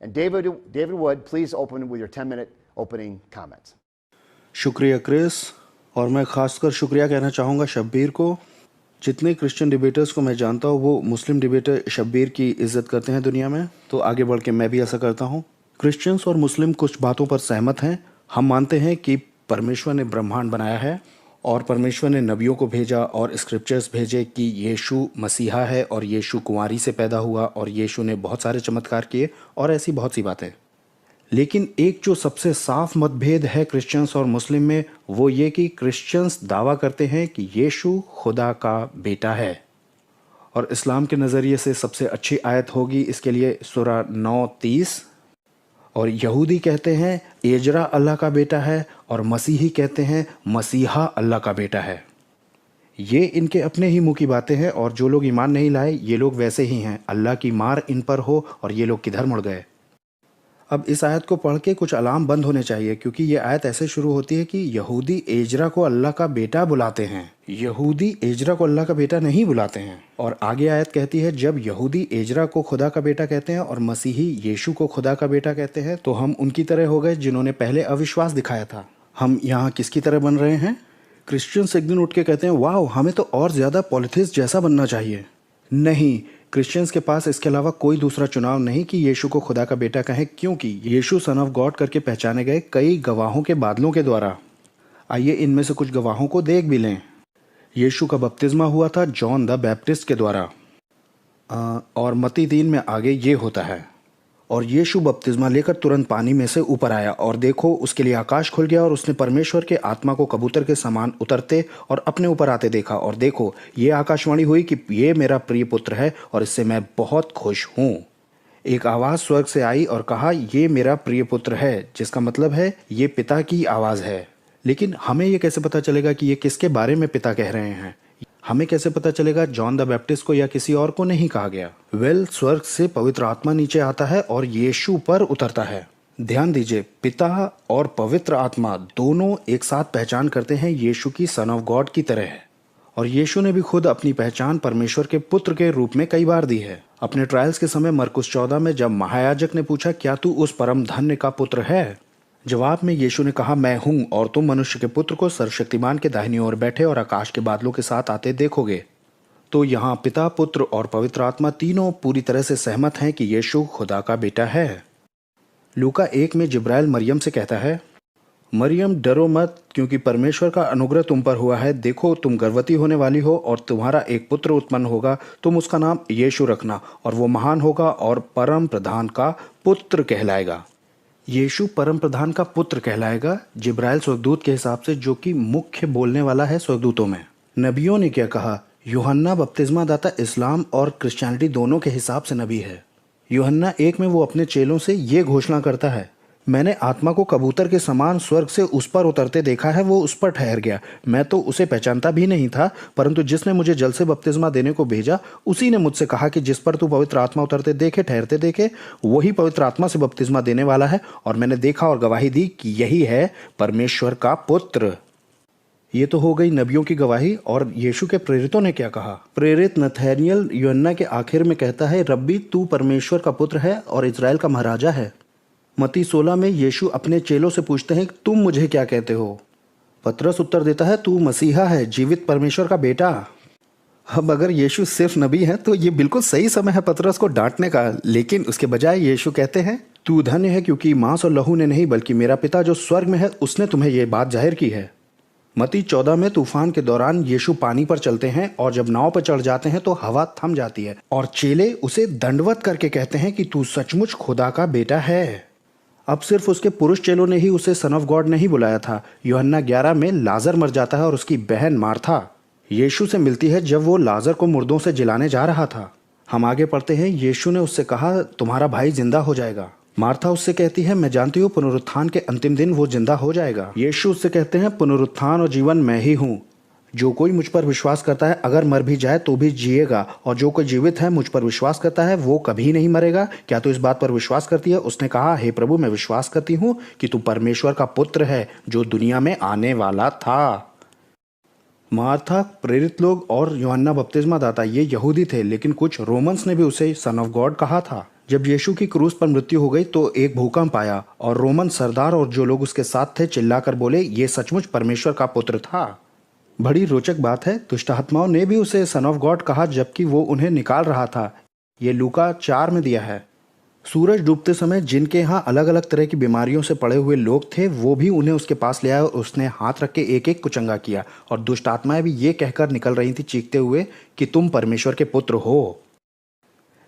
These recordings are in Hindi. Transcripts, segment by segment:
And David Wood, please open with your 10-minute opening comments. शुक्रिया क्रिस, और मैं खासकर शुक्रिया कहना चाहूँगा शब्बीर को। जितने क्रिश्चियन डिबेटर्स को मैं जानता हूँ वो मुस्लिम डिबेटर शब्बीर की इज्जत करते हैं दुनिया में, तो आगे बढ़ के मैं भी ऐसा करता हूँ। क्रिश्चियंस और मुस्लिम कुछ बातों पर सहमत हैं। हम मानते हैं कि परमेश्वर ने ब्रह्मांड बनाया है और परमेश्वर ने नबियों को भेजा और स्क्रिप्चर्स भेजे कि यीशु मसीहा है और यीशु कुंवारी से पैदा हुआ और यीशु ने बहुत सारे चमत्कार किए और ऐसी बहुत सी बातें। लेकिन एक जो सबसे साफ मतभेद है क्रिश्चियंस और मुस्लिम में, वो ये कि क्रिश्चियंस दावा करते हैं कि यीशु खुदा का बेटा है, और इस्लाम के नज़रिए से सबसे अच्छी आयत होगी इसके लिए सूरा 9:30। और यहूदी कहते हैं एजरा अल्लाह का बेटा है और मसीही कहते हैं मसीहा अल्लाह का बेटा है। ये इनके अपने ही मुंह की बातें हैं, और जो लोग ईमान नहीं लाए ये लोग वैसे ही हैं। अल्लाह की मार इन पर हो, और ये लोग किधर मुड़ गए। अब इस आयत को पढ़ के कुछ अलार्म बंद होने चाहिए, क्योंकि ये आयत ऐसे शुरू होती है कि यहूदी एजरा को अल्लाह का बेटा बुलाते हैं। यहूदी एजरा को अल्लाह का बेटा नहीं बुलाते हैं। और आगे आयत कहती है जब यहूदी एजरा को खुदा का बेटा कहते हैं और मसीही यीशु को खुदा का बेटा कहते हैं, तो हम उनकी तरह हो गए जिन्होंने पहले अविश्वास दिखाया था। हम यहाँ किसकी तरह बन रहे हैं? क्रिश्चियंस एक दिन उठ के कहते हैं वाह, हमें तो और ज़्यादा पॉलिथिस्ट जैसा बनना चाहिए। नहीं, क्रिश्चियंस के पास इसके अलावा कोई दूसरा चुनाव नहीं कि यीशु को खुदा का बेटा कहें, क्योंकि यीशु सन ऑफ गॉड करके पहचाने गए कई गवाहों के बादलों के द्वारा। आइए इनमें से कुछ गवाहों को देख भी लें। यीशु का बपतिस्मा हुआ था जॉन द बैप्टिस्ट के द्वारा, और मत्ती 3 में आगे ये होता है, और यीशु बपतिस्मा लेकर तुरंत पानी में से ऊपर आया, और देखो उसके लिए आकाश खुल गया और उसने परमेश्वर के आत्मा को कबूतर के समान उतरते और अपने ऊपर आते देखा, और देखो ये आकाशवाणी हुई कि ये मेरा प्रिय पुत्र है और इससे मैं बहुत खुश हूँ। एक आवाज़ स्वर्ग से आई और कहा ये मेरा प्रिय पुत्र है, जिसका मतलब है ये पिता की आवाज़ है। लेकिन हमें ये कैसे पता चलेगा कि ये किसके बारे में पिता कह रहे हैं? हमें कैसे पता चलेगा जॉन द बैप्टिस्ट को या किसी और को नहीं कहा गया? स्वर्ग से पवित्र आत्मा नीचे आता है और यीशु पर उतरता है। ध्यान दीजिए, पिता और पवित्र आत्मा दोनों एक साथ पहचान करते हैं यीशु की सन ऑफ गॉड की तरह है। और यीशु ने भी खुद अपनी पहचान परमेश्वर के पुत्र के रूप में कई बार दी है। अपने ट्रायल्स के समय मरकुस 14 में जब महायाजक ने पूछा क्या तू उस परम धन्य का पुत्र है, जवाब में यीशु ने कहा मैं हूं, और तुम मनुष्य के पुत्र को सर्वशक्तिमान के दाहिनी ओर बैठे और आकाश के बादलों के साथ आते देखोगे। तो यहाँ पिता, पुत्र और पवित्र आत्मा तीनों पूरी तरह से सहमत हैं कि यीशु खुदा का बेटा है। लूका 1 में जिब्राइल मरियम से कहता है मरियम डरो मत, क्योंकि परमेश्वर का अनुग्रह तुम पर हुआ है। देखो तुम गर्भवती होने वाली हो और तुम्हारा एक पुत्र उत्पन्न होगा, तुम उसका नाम यीशु रखना, और वो महान होगा और परम प्रधान का पुत्र कहलाएगा। यीशु परम प्रधान का पुत्र कहलाएगा जिब्राइल स्वर्गदूत के हिसाब से, जो कि मुख्य बोलने वाला है स्वर्गदूतों में। नबियों ने क्या कहा? यूहन्ना बपतिस्मा दाता इस्लाम और क्रिश्चियनिटी दोनों के हिसाब से नबी है। यूहन्ना 1 में वो अपने चेलों से ये घोषणा करता है मैंने आत्मा को कबूतर के समान स्वर्ग से उस पर उतरते देखा है, वो उस पर ठहर गया। मैं तो उसे पहचानता भी नहीं था, परंतु जिसने मुझे जल से बपतिस्मा देने को भेजा उसी ने मुझसे कहा कि जिस पर तू पवित्र आत्मा उतरते देखे ठहरते देखे वही पवित्र आत्मा से बपतिस्मा देने वाला है। और मैंने देखा और गवाही दी कि यही है परमेश्वर का पुत्र। ये तो हो गई नबियों की गवाही। और यीशु के प्रेरितों ने क्या कहा? प्रेरित नथानिएल यूहन्ना के आखिर में कहता है रब्बी तू परमेश्वर का पुत्र है और इजराइल का महाराजा है। मत्ती 16 में यीशु अपने चेलों से पूछते हैं तुम मुझे क्या कहते हो? पतरस उत्तर देता है तू मसीहा है, जीवित परमेश्वर का बेटा। अब अगर यीशु सिर्फ नबी है तो ये बिल्कुल सही समय है पतरस को डांटने का, लेकिन उसके बजाय यीशु कहते हैं तू धन्य है क्योंकि मांस और लहू ने नहीं बल्कि मेरा पिता जो स्वर्ग में है उसने तुम्हें ये बात जाहिर की है। मत्ती 14 में तूफान के दौरान यीशु पानी पर चलते हैं और जब नाव पर चढ़ जाते हैं तो हवा थम जाती है और चेले उसे दंडवत करके कहते हैं कि तू सचमुच खुदा का बेटा है। अब सिर्फ उसके पुरुष चेलों ने ही उसे सन ऑफ गॉड नहीं बुलाया था। यूहन्ना 11 में लाजर मर जाता है और उसकी बहन मार्था यीशु से मिलती है जब वो लाजर को मुर्दों से जिलाने जा रहा था। हम आगे पढ़ते हैं, यीशु ने उससे कहा तुम्हारा भाई जिंदा हो जाएगा। मार्था उससे कहती है मैं जानती हूँ पुनरुत्थान के अंतिम दिन वो जिंदा हो जाएगा। यीशु उससे कहते हैं पुनरुत्थान और जीवन मैं ही हूँ, जो कोई मुझ पर विश्वास करता है अगर मर भी जाए तो भी जिएगा, और जो कोई जीवित है मुझ पर विश्वास करता है वो कभी नहीं मरेगा। क्या तू इस बात पर विश्वास करती है? उसने कहा हे प्रभु मैं विश्वास करती हूँ कि तू परमेश्वर का पुत्र है जो दुनिया में आने वाला था। मार्था, प्रेरित लोग और यूहन्ना बपतिस्मा दाता ये यहूदी थे, लेकिन कुछ रोमन्स ने भी उसे सन ऑफ गॉड कहा था। जब यीशु की क्रूस पर मृत्यु हो गई तो एक भूकंप आया और रोमन सरदार और जो लोग उसके साथ थे चिल्लाकर बोले, ये सचमुच परमेश्वर का पुत्र था। बड़ी रोचक बात है, दुष्ट आत्माओं ने भी उसे सन ऑफ गॉड कहा जबकि वो उन्हें निकाल रहा था। ये लूका 4 में दिया है। सूरज डूबते समय जिनके यहाँ अलग अलग तरह की बीमारियों से पड़े हुए लोग थे वो भी उन्हें उसके पास ले आए और उसने हाथ रख के एक एक को चंगा किया। और दुष्ट आत्माएं भी ये कहकर निकल रही थी चीखते हुए कि तुम परमेश्वर के पुत्र हो।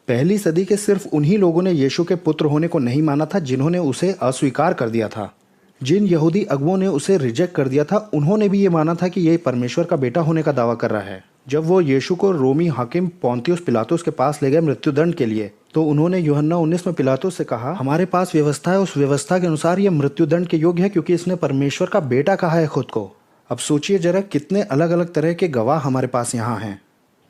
पहली सदी के सिर्फ उन्हीं लोगों ने यीशु के पुत्र होने को नहीं माना था जिन्होंने उसे अस्वीकार कर दिया था। जिन यहूदी अगुओं ने उसे रिजेक्ट कर दिया था उन्होंने भी ये माना था कि ये परमेश्वर का बेटा होने का दावा कर रहा है। जब वो यीशु को रोमी हाकिम पोंतियुस पिलातुस के पास ले गए मृत्युदंड के लिए तो उन्होंने यूहन्ना 19 में पिलातुस से कहा, हमारे पास व्यवस्था है, उस व्यवस्था के अनुसार ये मृत्युदंड के योग्य है क्योंकि इसने परमेश्वर का बेटा कहा है खुद को। अब सोचिए जरा कितने अलग अलग तरह के गवाह हमारे पास यहाँ हैं।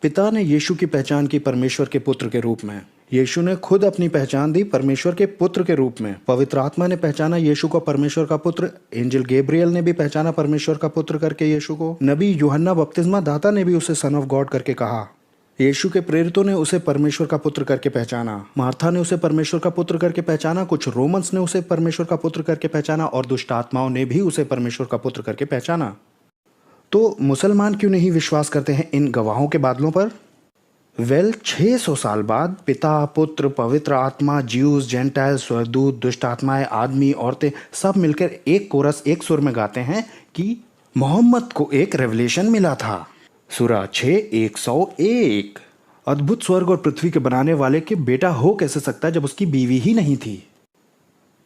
पिता ने यीशु की पहचान की परमेश्वर के पुत्र के रूप में। यीशु ने खुद अपनी पहचान दी परमेश्वर के पुत्र के रूप में। पवित्र आत्मा ने पहचाना यीशु को परमेश्वर का पुत्र। एंजल गैब्रियल ने भी पहचाना परमेश्वर का पुत्र करके यीशु को। नबी यूहन्ना बपतिस्मा दाता ने भी उसे सन ऑफ गॉड करके कहा। यीशु के प्रेरितों ने उसे परमेश्वर का पुत्र करके पहचाना। मार्था ने उसे परमेश्वर का पुत्र करके पहचाना। कुछ रोमन्स ने उसे परमेश्वर का पुत्र करके पहचाना और दुष्ट आत्माओं ने भी उसे परमेश्वर का पुत्र करके पहचाना। तो मुसलमान क्यों नहीं विश्वास करते हैं इन गवाहों के बादलों पर? 600 साल बाद पिता, पुत्र, पवित्र आत्मा, ज्यूस, जेंटाइल, स्वर्गदूत, दुष्ट आत्माएं, आदमी, औरतें सब मिलकर एक कोरस एक सुर में गाते हैं कि मोहम्मद को एक रेवलेशन मिला था। सूरा 6:101। अद्भुत स्वर्ग और पृथ्वी के बनाने वाले के बेटा हो कैसे सकता है जब उसकी बीवी ही नहीं थी?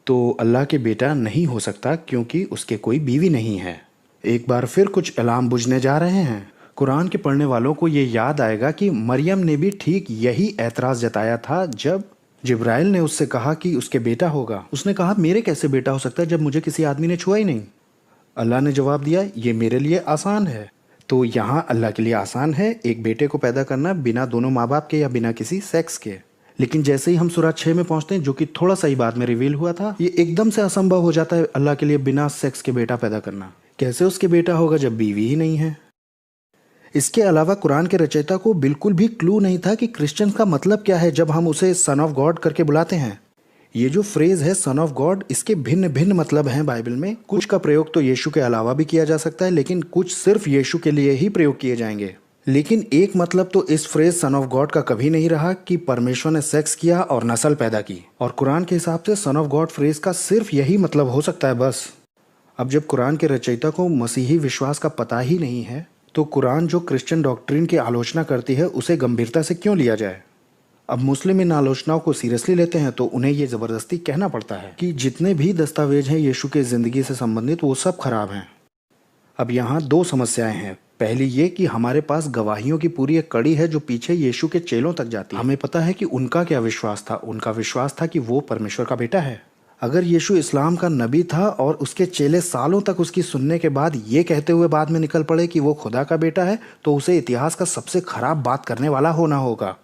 तो अल्लाह के बेटा नहीं हो सकता क्योंकि उसके कोई बीवी नहीं है। एक बार फिर कुछ अलार्म बुझने जा रहे हैं। कुरान के पढ़ने वालों को ये याद आएगा कि मरियम ने भी ठीक यही ऐतराज़ जताया था जब जिब्राइल ने उससे कहा कि उसके बेटा होगा। उसने कहा, मेरे कैसे बेटा हो सकता है जब मुझे किसी आदमी ने छुआ ही नहीं? अल्लाह ने जवाब दिया, ये मेरे लिए आसान है। तो यहाँ अल्लाह के लिए आसान है एक बेटे को पैदा करना बिना दोनों माँ बाप के या बिना किसी सेक्स के। लेकिन जैसे ही हम सूरा 6 में पहुंचते हैं जो कि थोड़ा सा ही बाद में रिवील हुआ था, ये एकदम से असंभव हो जाता है अल्लाह के लिए बिना सेक्स के बेटा पैदा करना। कैसे उसके बेटा होगा जब बीवी ही नहीं है? इसके अलावा कुरान के रचयिता को बिल्कुल भी क्लू नहीं था कि क्रिश्चियन का मतलब क्या है जब हम उसे सन ऑफ गॉड करके बुलाते हैं। ये जो फ्रेज है सन ऑफ गॉड, इसके भिन्न भिन्न मतलब हैं बाइबल में। कुछ का प्रयोग तो यीशु के अलावा भी किया जा सकता है लेकिन कुछ सिर्फ यीशु के लिए ही प्रयोग किए जाएंगे। लेकिन एक मतलब तो इस फ्रेज सन ऑफ गॉड का कभी नहीं रहा कि परमेश्वर ने सेक्स किया और नस्ल पैदा की। और कुरान के हिसाब से सन ऑफ गॉड फ्रेज का सिर्फ यही मतलब हो सकता है बस। अब जब कुरान के रचयिता को मसीही विश्वास का पता ही नहीं है तो कुरान जो क्रिश्चियन डॉक्ट्रिन की आलोचना करती है उसे गंभीरता से क्यों लिया जाए? अब मुस्लिम इन आलोचनाओं को सीरियसली लेते हैं तो उन्हें ये ज़बरदस्ती कहना पड़ता है कि जितने भी दस्तावेज हैं यीशु के ज़िंदगी से संबंधित वो सब खराब हैं। अब यहाँ 2 समस्याएं हैं। पहली ये कि हमारे पास गवाहियों की पूरी एक कड़ी है जो पीछे यीशु के चेलों तक जाती है। हमें पता है कि उनका क्या विश्वास था। उनका विश्वास था कि वो परमेश्वर का बेटा है। अगर यीशु इस्लाम का नबी था और उसके चेले सालों तक उसकी सुनने के बाद ये कहते हुए बाद में निकल पड़े कि वो खुदा का बेटा है तो उसे इतिहास का सबसे खराब बात करने वाला होना होगा।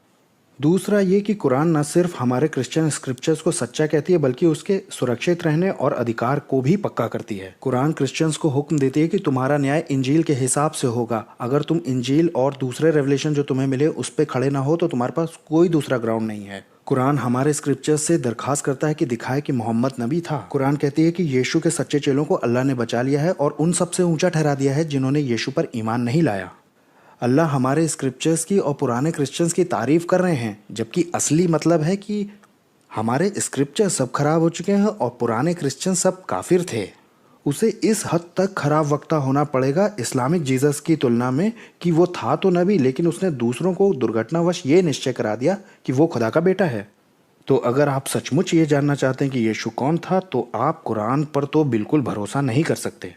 दूसरा ये कि कुरान न सिर्फ हमारे क्रिश्चियन स्क्रिप्चर्स को सच्चा कहती है बल्कि उसके सुरक्षित रहने और अधिकार को भी पक्का करती है। कुरान क्रिश्चियंस को हुक्म देती है कि तुम्हारा न्याय इंजील के हिसाब से होगा। अगर तुम इंजील और दूसरे रेवलेशन जो तुम्हें मिले उस पर खड़े ना हो तो तुम्हारे पास कोई दूसरा ग्राउंड नहीं है। कुरान हमारे स्क्रिप्चर्स से दरखास्त करता है कि दिखाए कि मोहम्मद नबी था। कुरान कहती है कि यीशु के सच्चे चेलों को अल्लाह ने बचा लिया है और उन सबसे ऊंचा ठहरा दिया है जिन्होंने यीशु पर ईमान नहीं लाया। अल्लाह हमारे स्क्रिप्चर्स की और पुराने क्रिश्चियंस की तारीफ कर रहे हैं जबकि असली मतलब है कि हमारे स्क्रिप्चर सब खराब हो चुके हैं और पुराने क्रिश्चियन सब काफिर थे। उसे इस हद तक खराब वक्ता होना पड़ेगा इस्लामिक जीसस की तुलना में कि वो था तो नबी लेकिन उसने दूसरों को दुर्घटनावश ये निश्चय करा दिया कि वो खुदा का बेटा है। तो अगर आप सचमुच ये जानना चाहते हैं कि यीशु कौन था तो आप कुरान पर तो बिल्कुल भरोसा नहीं कर सकते।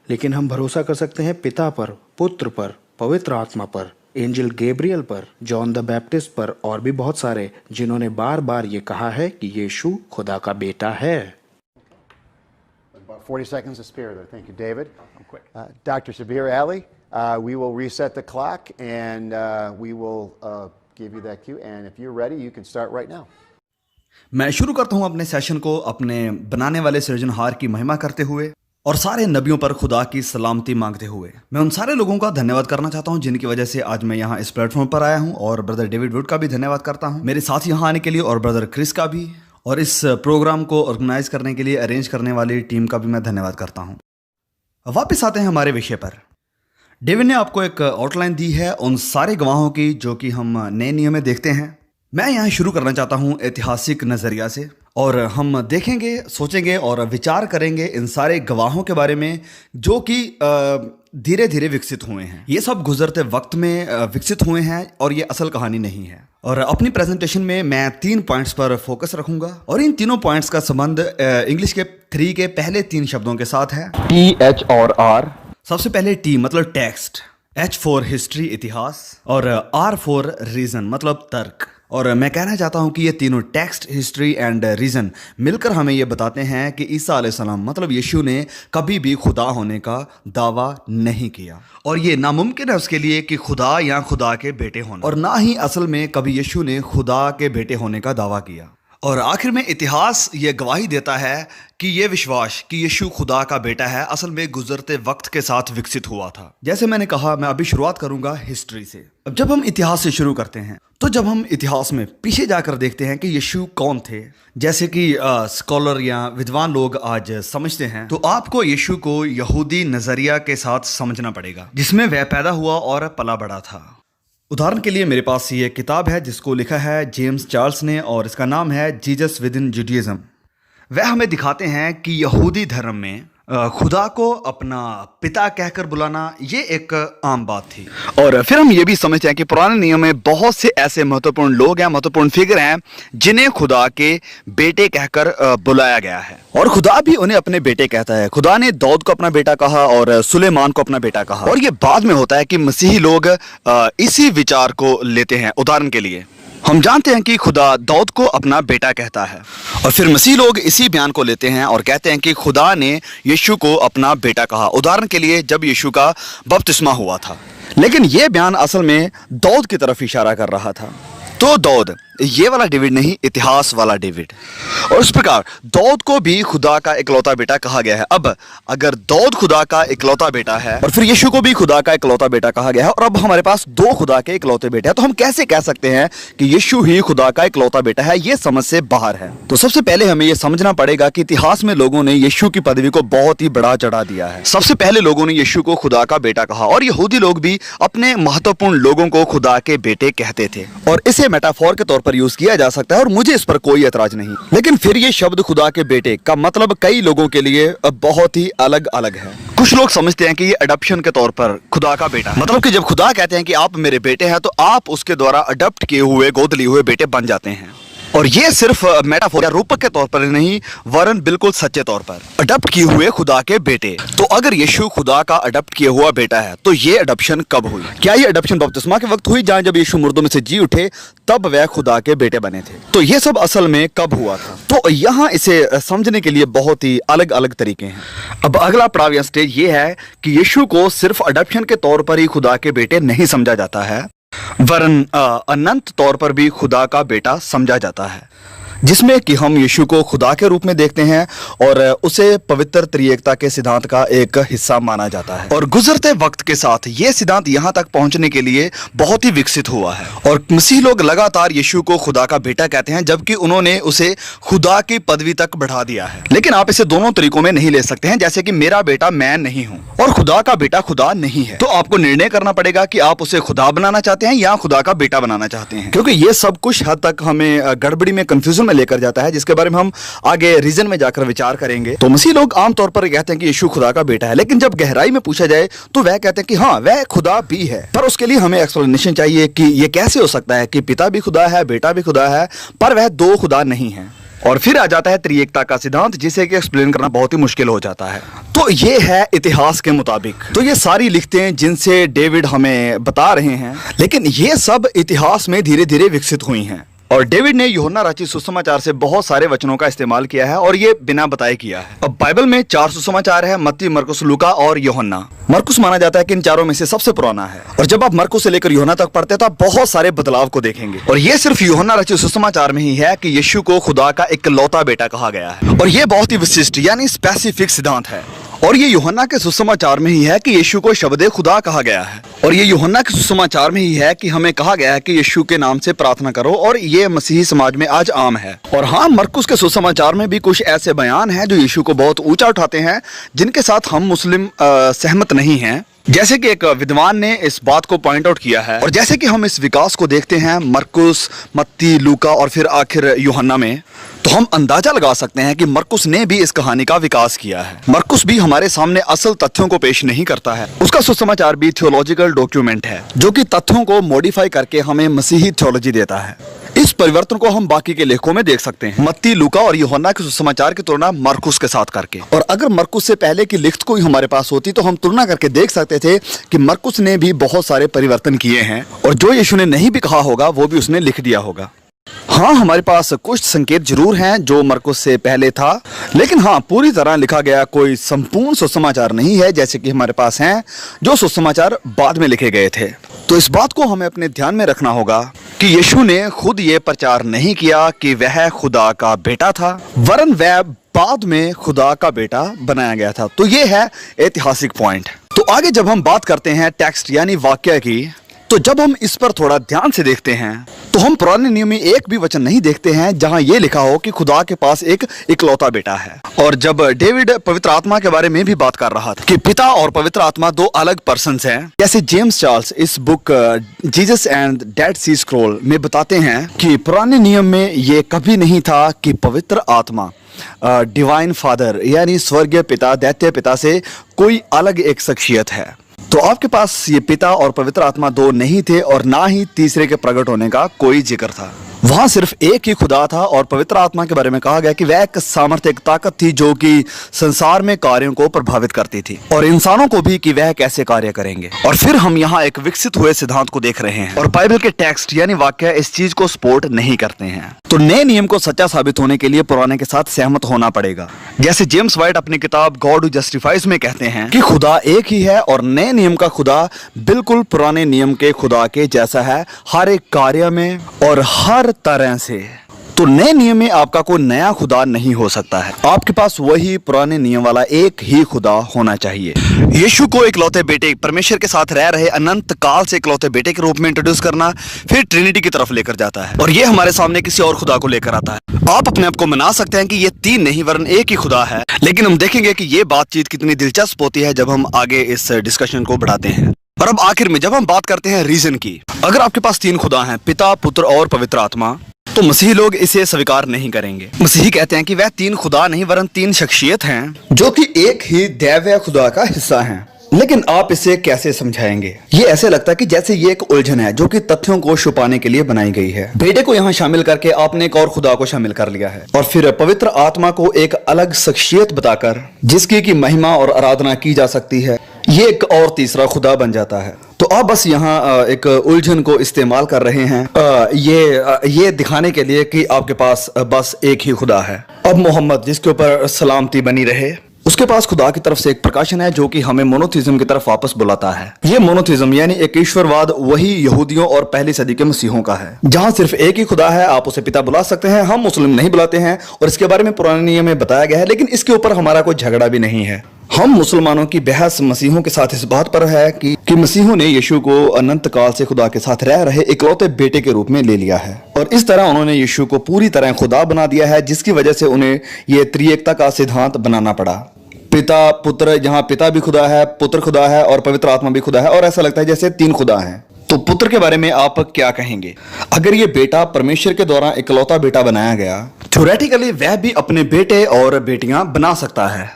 लेकिन हम भरोसा कर सकते हैं पिता पर, पुत्र पर, पवित्र आत्मा पर, एंजल गैब्रियल पर, जॉन द बैप्टिस्ट पर और भी बहुत सारे जिन्होंने बार बार ये कहा है कि यीशु खुदा का बेटा है। About 40 seconds to spare there. Thank you, David. Dr. Shabir Ali, we will reset the clock and we will give you that cue. And if you're ready, you can start right now. मैं शुरू करता हूं अपने सेशन को अपने बनाने वाले सृजनहार की महिमा करते हुए। और सारे नबियों पर खुदा की सलामती मांगते हुए मैं उन सारे लोगों का धन्यवाद करना चाहता हूं जिनकी वजह से आज मैं यहाँ इस प्लेटफॉर्म पर आया हूं, और ब्रदर डेविड वुड का भी धन्यवाद करता हूं मेरे साथ यहाँ आने के लिए, और ब्रदर क्रिस का भी, और इस प्रोग्राम को ऑर्गेनाइज करने के लिए अरेंज करने वाली टीम का भी मैं धन्यवाद करता हूं। वापस आते हैं हमारे विषय पर। डेविड ने आपको एक आउटलाइन दी है उन सारे गवाहों की जो कि हम नए नियम में देखते हैं। मैं यहाँ शुरू करना चाहता हूँ ऐतिहासिक नज़रिया से, और हम देखेंगे, सोचेंगे और विचार करेंगे इन सारे गवाहों के बारे में जो कि धीरे धीरे विकसित हुए हैं। ये सब गुजरते वक्त में विकसित हुए हैं और ये असल कहानी नहीं है। और अपनी प्रेजेंटेशन में मैं 3 पॉइंट्स पर फोकस रखूंगा, और इन तीनों पॉइंट्स का संबंध इंग्लिश के 3 के पहले 3 शब्दों के साथ है, T, H और R। सबसे पहले टी मतलब टेक्स्ट, H फॉर हिस्ट्री इतिहास, और R फॉर रीजन मतलब तर्क। और मैं कहना चाहता हूं कि ये तीनों टेक्स्ट, हिस्ट्री एंड रीजन मिलकर हमें ये बताते हैं कि ईसा अलैहिस्सलाम मतलब यीशु ने कभी भी खुदा होने का दावा नहीं किया, और ये नामुमकिन है उसके लिए कि खुदा या खुदा के बेटे होना, और ना ही असल में कभी यीशु ने खुदा के बेटे होने का दावा किया। और आखिर में इतिहास ये गवाही देता है कि ये विश्वास कि यीशु खुदा का बेटा है असल में गुजरते वक्त के साथ विकसित हुआ था। जैसे मैंने कहा, मैं अभी शुरुआत करूंगा हिस्ट्री से। अब जब हम इतिहास से शुरू करते हैं तो जब हम इतिहास में पीछे जाकर देखते हैं कि यीशु कौन थे, जैसे कि स्कॉलर या विद्वान लोग आज समझते हैं, तो आपको यीशु को यहूदी नजरिया के साथ समझना पड़ेगा जिसमें वह पैदा हुआ और पला बड़ा था। उदाहरण के लिए मेरे पास ये किताब है जिसको लिखा है जेम्स चार्ल्स ने, और इसका नाम है जीसस विद इन जुडाइज्म। वह हमें दिखाते हैं कि यहूदी धर्म में खुदा को अपना पिता कहकर बुलाना ये एक आम बात थी। और फिर हम ये भी समझते हैं कि पुराने नियम में बहुत से ऐसे महत्वपूर्ण लोग हैं, महत्वपूर्ण फिगर हैं जिन्हें खुदा के बेटे कहकर बुलाया गया है, और खुदा भी उन्हें अपने बेटे कहता है। खुदा ने दाऊद को अपना बेटा कहा और सुलेमान को अपना बेटा कहा, और ये बाद में होता है कि मसीही लोग इसी विचार को लेते हैं। उदाहरण के लिए हम जानते हैं कि खुदा दाऊद को अपना बेटा कहता है, और फिर मसीह लोग इसी बयान को लेते हैं और कहते हैं कि खुदा ने यीशु को अपना बेटा कहा। उदाहरण के लिए जब यीशु का बपतिस्मा हुआ था, लेकिन यह बयान असल में दाऊद की तरफ इशारा कर रहा था। तो दाऊद ये वाला डेविड नहीं, इतिहास वाला डेविड। और इस प्रकार दाऊद को भी खुदा का इकलौता बेटा कहा गया है। अब अगर दाऊद खुदा का इकलौता बेटा है और फिर यीशु को भी खुदा का इकलौता बेटा कहा गया है, और अब हमारे पास 2 खुदा के इकलौते बेटे हैं, तो हम कैसे कह सकते हैं कि यीशु ही खुदा का इकलौता बेटा है? ये समझ से बाहर है। तो सबसे पहले हमें यह समझना पड़ेगा कि इतिहास में लोगों ने यीशु की पदवी को बहुत ही बढ़ा चढ़ा दिया है। सबसे पहले लोगों ने यीशु को खुदा का बेटा कहा, और यहूदी लोग भी अपने महत्वपूर्ण लोगों को खुदा के बेटे कहते थे, और इसे मेटाफोर के तौर पर यूज किया जा सकता है, और मुझे इस पर कोई एतराज नहीं। लेकिन फिर ये शब्द खुदा के बेटे का मतलब कई लोगों के लिए बहुत ही अलग अलग है। कुछ लोग समझते हैं कि ये अडॉप्शन के तौर पर खुदा का बेटा, मतलब कि जब खुदा कहते हैं कि आप मेरे बेटे हैं, तो आप उसके द्वारा अडॉप्ट किए हुए, गोद लिए हुए बेटे बन जाते हैं। और ये सिर्फ मेटाफोर या रूपक के तौर पर नहीं, वरन बिल्कुल सच्चे तौर पर अडॉप्ट किए हुए खुदा के बेटे। तो अगर यीशु खुदा का अडॉप्ट किया हुआ बेटा है, तो ये अडॉप्शन कब हुई? क्या ये अडॉप्शन बपतिस्मा के वक्त हुई, जहां जब यीशु मुर्दों में से जी उठे तब वह खुदा के बेटे बने थे? तो ये सब असल में कब हुआ था? तो यहाँ इसे समझने के लिए बहुत ही अलग अलग तरीके हैं। अब अगला पड़ाव या स्टेज ये है कि यीशु को सिर्फ अडॉप्शन के तौर पर ही खुदा के बेटे नहीं समझा जाता है, वरन अनंत तौर पर भी खुदा का बेटा समझा जाता है, जिसमें कि हम यीशु को खुदा के रूप में देखते हैं और उसे पवित्र त्रिएकता के सिद्धांत का एक हिस्सा माना जाता है। और गुजरते वक्त के साथ ये सिद्धांत यहाँ तक पहुँचने के लिए बहुत ही विकसित हुआ है, और मसीह लोग लगातार यीशु को खुदा का बेटा कहते हैं, जबकि उन्होंने उसे खुदा की पदवी तक बढ़ा दिया है। लेकिन आप इसे दोनों तरीकों में नहीं ले सकते हैं, जैसे कि मेरा बेटा मैं नहीं हूँ और खुदा का बेटा खुदा नहीं है। तो आपको निर्णय करना पड़ेगा कि आप उसे खुदा बनाना चाहते हैं या खुदा का बेटा बनाना चाहते हैं, क्योंकि ये सब कुछ हद तक हमें गड़बड़ी में, कंफ्यूजन लेकर जाता है, जिसके बारे में हम आगे रीजन में जाकर विचार करेंगे। तो मसीह लोग आमतौर पर कहते हैं कि यीशु खुदा का बेटा है, लेकिन जब गहराई में पूछा जाए तो वह कहते हैं कि हाँ, वह खुदा भी है। पर उसके लिए हमें एक्सप्लेनेशन चाहिए कि यह कैसे हो सकता है कि पिता भी खुदा है, बेटा भी खुदा है, पर वह 2 खुदा नहीं है। और फिर आ जाता है त्रिएकता का सिद्धांत, जिसे कि एक्सप्लेन करना बहुत ही मुश्किल हो जाता है। तो ये है इतिहास के मुताबिक। तो ये सारी लिखतें जिनसे डेविड हमें बता रहे हैं, लेकिन ये सब इतिहास में धीरे धीरे विकसित हुई हैं। और डेविड ने यूहन्ना रचित सुसमाचार से बहुत सारे वचनों का इस्तेमाल किया है, और ये बिना बताए किया है। अब बाइबल में 4 सुसमाचार है, मत्ती, मरकुस, लूका और यूहन्ना। मरकुस माना जाता है कि इन चारों में से सबसे पुराना है, और जब आप मरकुस से लेकर यूहन्ना तक पढ़ते हैं तो आप बहुत सारे बदलाव को देखेंगे। और ये सिर्फ यूहन्ना रचित सुसमाचार में ही है कि यीशु को खुदा का इकलौता बेटा कहा गया है, और ये बहुत ही विशिष्ट यानी स्पेसिफिक सिद्धांत है। और ये यूहन्ना के सुसमाचार में ही है कि यीशु को शब्दे खुदा कहा गया है। और ये यूहन्ना के सुसमाचार में ही है कि हमें कहा गया है कि यीशु के नाम से प्रार्थना करो, और ये मसीही समाज में आज आम है। और हाँ, मरकुस के सुसमाचार में भी कुछ ऐसे बयान हैं जो यीशु को बहुत ऊंचा उठाते हैं, जिनके साथ हम मुस्लिम सहमत नहीं हैं। जैसे कि एक विद्वान ने इस बात को पॉइंट आउट किया है, और जैसे कि हम इस विकास को देखते हैं मरकुस, मत्ती, लूका और फिर आखिर यूहन्ना में, तो हम अंदाजा लगा सकते हैं कि मरकुस ने भी इस कहानी का विकास किया है। मरकुस भी हमारे सामने असल तथ्यों को पेश नहीं करता है। उसका सुसमाचार भी थियोलॉजिकल डॉक्यूमेंट है जो कि तथ्यों को मॉडिफाई करके हमें मसीही थियोलॉजी देता है। इस परिवर्तन को हम बाकी के लेखों में देख सकते हैं, मत्ती, लूका और यूहन्ना के सुसमाचार की तुलना मरकुस के साथ करके। और अगर मरकुस से पहले की लिखत कोई हमारे पास होती तो हम तुलना करके देख सकते थे कि मरकुस ने भी बहुत सारे परिवर्तन किए हैं, और जो यीशु ने नहीं भी कहा होगा वो भी उसने लिख दिया होगा। हाँ, हमारे पास कुछ संकेत जरूर हैं जो मरकुस से पहले था, लेकिन हाँ, पूरी तरह लिखा गया कोई संपूर्ण सुसमाचार नहीं है, जैसे कि हमारे पास हैं जो सुसमाचार बाद में लिखे गए थे। तो इस बात को हमें अपने ध्यान में रखना होगा कि यीशु ने खुद ये प्रचार नहीं किया कि वह खुदा का बेटा था, वरन वह बाद में खुदा का बेटा बनाया गया था। तो ये है ऐतिहासिक पॉइंट। तो आगे जब हम बात करते हैं टेक्स्ट यानी वाक्य की, तो जब हम इस पर थोड़ा ध्यान से देखते हैं तो हम पुराने नियम में एक भी वचन नहीं देखते हैं जहां यह लिखा हो कि खुदा के पास एक इकलौता बेटा है। और जब डेविड पवित्र आत्मा के बारे में भी बात कर रहा था कि पिता और पवित्र आत्मा दो अलग पर्सन्स हैं, जैसे जेम्स चार्ल्स इस book Jesus and Dead Sea Scroll में बताते हैं कि पुराने नियम में ये कभी नहीं था कि पवित्र आत्मा डिवाइन फादर यानी स्वर्गीय पिता, दैत्य पिता से कोई अलग एक शख्सियत है। तो आपके पास ये पिता और पवित्र आत्मा दो नहीं थे, और ना ही तीसरे के प्रकट होने का कोई जिक्र था। वहां सिर्फ एक ही खुदा था, और पवित्र आत्मा के बारे में कहा गया कि वह एक सामर्थ्य, एक ताकत थी जो कि संसार में कार्यों को प्रभावित करती थी, और इंसानों को भी कि वह कैसे कार्य करेंगे। और फिर हम यहाँ एक विकसित हुए सिद्धांत को देख रहे हैं, और बाइबल के टेक्स्ट यानी वाक्य इस चीज को सपोर्ट नहीं करते हैं। तो नए नियम को सच्चा साबित होने के लिए पुराने के साथ सहमत होना पड़ेगा। जैसे जेम्स वाइट अपनी किताब गॉड हू जस्टिफाइज में कहते हैं कि खुदा एक ही है, और नए नियम का खुदा बिल्कुल पुराने नियम के खुदा के जैसा है, हर एक कार्य में और हर तरह से। तो नए नियम में आपका कोई नया खुदा नहीं हो सकता है, आपके पास वही पुराने नियम वाला एक ही खुदा होना चाहिए। यीशु को इकलौते बेटे, परमेश्वर के साथ रह रहे अनंत काल से इकलौते बेटे के रूप में इंट्रोड्यूस करना फिर ट्रिनिटी की तरफ लेकर जाता है, और ये हमारे सामने किसी और खुदा को लेकर आता है। आप अपने आप को मना सकते हैं कि ये तीन नहीं वरन एक ही खुदा है, लेकिन हम देखेंगे कि ये बातचीत कितनी दिलचस्प होती है जब हम आगे इस डिस्कशन को बढ़ाते हैं। और अब आखिर में जब हम बात करते हैं रीजन की, अगर आपके पास तीन खुदा हैं, पिता, पुत्र और पवित्र आत्मा, तो मसीही लोग इसे स्वीकार नहीं करेंगे। मसीही कहते हैं कि वह तीन खुदा नहीं वरन तीन शख्सियत हैं जो कि एक ही दैवीय खुदा का हिस्सा हैं। लेकिन आप इसे कैसे समझाएंगे? ये ऐसे लगता है कि जैसे ये एक उलझन है जो कि तथ्यों को छुपाने के लिए बनाई गई है। बेटे को यहाँ शामिल करके आपने एक और खुदा को शामिल कर लिया है, और फिर पवित्र आत्मा को एक अलग शख्सियत बताकर जिसकी की महिमा और आराधना की जा सकती है, ये एक और तीसरा खुदा बन जाता है। तो आप बस यहाँ एक उलझन को इस्तेमाल कर रहे हैं ये दिखाने के लिए कि आपके पास बस एक ही खुदा है। अब मोहम्मद, जिसके ऊपर सलामती बनी रहे, उसके पास खुदा की तरफ से एक प्रकाशन है जो कि हमें मोनोथिज्म की तरफ वापस बुलाता है। ये मोनोथिज्म यानी एक ईश्वरवाद वही यहूदियों और पहली सदी के मसीहों का है, जहां सिर्फ एक ही खुदा है। आप उसे पिता बुला सकते हैं, हम मुस्लिम नहीं बुलाते हैं, और इसके बारे में पुराने नियम में बताया गया है, लेकिन इसके ऊपर हमारा कोई झगड़ा भी नहीं है। हम मुसलमानों की बहस मसीहों के साथ इस बात पर है कि मसीहों ने यीशु को अनंत काल से खुदा के साथ रह रहे इकलौते बेटे के रूप में ले लिया है, और इस तरह उन्होंने यीशु को पूरी तरह खुदा बना दिया है, जिसकी वजह से उन्हें यह त्रिएकता का सिद्धांत बनाना पड़ा। पिता, पुत्र, जहां पिता भी खुदा है, पुत्र खुदा है और पवित्र आत्मा भी खुदा है, और ऐसा लगता है जैसे तीन खुदा हैं। तो पुत्र के बारे में आप क्या कहेंगे? अगर ये बेटा परमेश्वर के द्वारा इकलौता बेटा बनाया गया, थ्योरेटिकली वह भी अपने बेटे और बेटियां बना सकता है,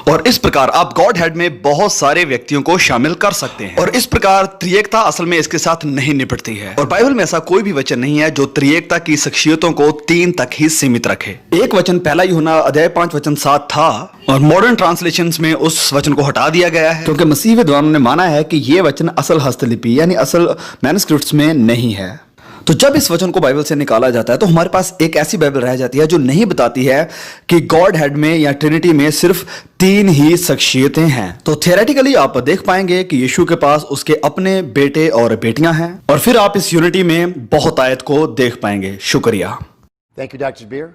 और इस प्रकार आप गॉड हेड में बहुत सारे व्यक्तियों को शामिल कर सकते हैं, और इस प्रकार त्रिएकता असल में इसके साथ नहीं निपटती है। और बाइबल में ऐसा कोई भी वचन नहीं है जो त्रिएकता की शख्सियतों को तीन तक ही सीमित रखे। एक वचन पहला यूहन्ना अध्याय 5 वचन 7 था, और मॉडर्न ट्रांसलेशंस में उस वचन को हटा दिया गया है, क्योंकि मसीह विद्वानों ने माना है कि यह वचन असल हस्तलिपि यानी असल मैन्युस्क्रिप्ट्स में नहीं है। तो जब इस वचन को बाइबल से निकाला जाता है तो हमारे पास एक ऐसी बाइबल रह जाती है जो नहीं बताती है कि गॉड हेड में या ट्रिनिटी में सिर्फ तीन ही शख्सियतें हैं। तो थियोरेटिकली आप देख पाएंगे कि यीशु के पास उसके अपने बेटे और बेटियां हैं, और फिर आप इस यूनिटी में बहुत आयत को देख पाएंगे। शुक्रिया। Thank you, Dr. Beer.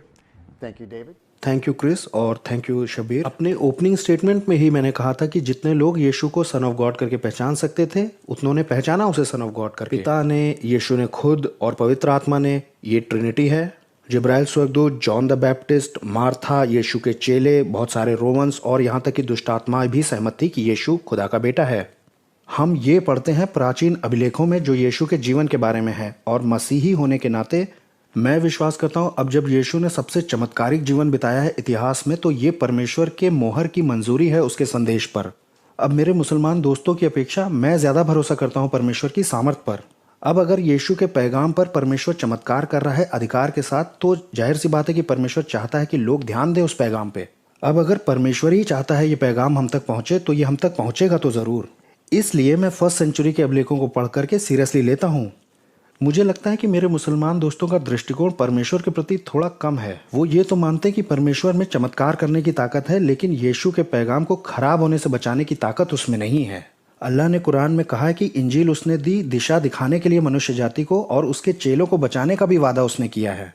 Thank you, David. Thank you Chris और थैंक यू शबीर। अपने ओपनिंग स्टेटमेंट में ही मैंने कहा था कि जितने लोग यीशु को सन ऑफ गॉड करके पहचान सकते थे उतनों ने पहचाना उसे सन ऑफ गॉड करके। पिता ने, यीशु ने खुद और पवित्र आत्मा ने, ये ट्रिनिटी है। जिब्राइल स्वर्गदूत, जॉन द बैप्टिस्ट, मार्था, यीशु के चेले, बहुत सारे रोमन्स और यहाँ तक कि दुष्ट आत्माएं भी सहमत थी कि यीशु खुदा का बेटा है। हम ये पढ़ते हैं प्राचीन अभिलेखों में जो यीशु के जीवन के बारे में है, और मसीही होने के नाते मैं विश्वास करता हूँ अब जब यीशु ने सबसे चमत्कारिक जीवन बिताया है इतिहास में, तो ये परमेश्वर के मोहर की मंजूरी है उसके संदेश पर। अब मेरे मुसलमान दोस्तों की अपेक्षा मैं ज़्यादा भरोसा करता हूँ परमेश्वर की सामर्थ पर। अब अगर यीशु के पैगाम पर परमेश्वर चमत्कार कर रहा है अधिकार के साथ, तो जाहिर सी बात है कि परमेश्वर चाहता है कि लोग ध्यान दें उस पैगाम पे। अब अगर परमेश्वर ही चाहता है ये पैगाम हम तक पहुँचे, तो ये हम तक पहुँचेगा तो ज़रूर। इसलिए मैं फर्स्ट सेंचुरी के अभिलेखों को पढ़ करके सीरियसली लेता हूँ। मुझे लगता है कि मेरे मुसलमान दोस्तों का दृष्टिकोण परमेश्वर के प्रति थोड़ा कम है। वो ये तो मानते हैं कि परमेश्वर में चमत्कार करने की ताकत है, लेकिन यीशु के पैगाम को खराब होने से बचाने की ताकत उसमें नहीं है। अल्लाह ने कुरान में कहा है कि इंजील उसने दी दिशा दिखाने के लिए मनुष्य जाति को, और उसके चेलों को बचाने का भी वादा उसने किया है।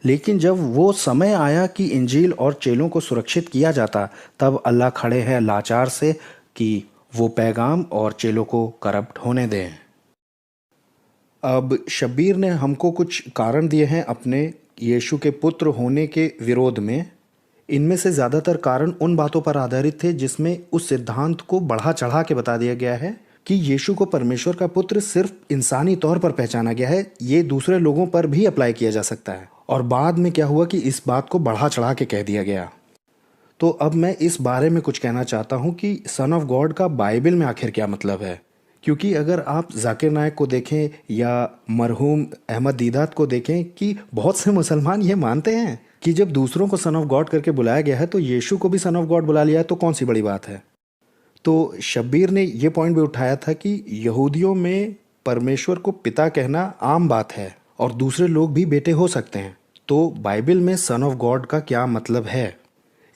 लेकिन जब वो समय आया कि इंजील और चेलों को सुरक्षित किया जाता, तब अल्लाह खड़े हैं लाचार से कि वो पैगाम और चेलों को करप्ट होने दें। अब शब्बीर ने हमको कुछ कारण दिए हैं अपने यीशु के पुत्र होने के विरोध में। इनमें से ज़्यादातर कारण उन बातों पर आधारित थे जिसमें उस सिद्धांत को बढ़ा चढ़ा के बता दिया गया है कि यीशु को परमेश्वर का पुत्र सिर्फ इंसानी तौर पर पहचाना गया है, ये दूसरे लोगों पर भी अप्लाई किया जा सकता है। और बाद में क्या हुआ कि इस बात को बढ़ा चढ़ा के कह दिया गया। तो अब मैं इस बारे में कुछ कहना चाहता हूँ कि सन ऑफ गॉड का बाइबल में आखिर क्या मतलब है। क्योंकि अगर आप जाकिर नायक को देखें या मरहूम अहमद दीदात को देखें कि बहुत से मुसलमान ये मानते हैं कि जब दूसरों को सन ऑफ गॉड करके बुलाया गया है तो यीशु को भी सन ऑफ गॉड बुला लिया है, तो कौन सी बड़ी बात है। तो शब्बीर ने ये पॉइंट भी उठाया था कि यहूदियों में परमेश्वर को पिता कहना आम बात है और दूसरे लोग भी बेटे हो सकते हैं। तो बाइबल में सन ऑफ गॉड का क्या मतलब है।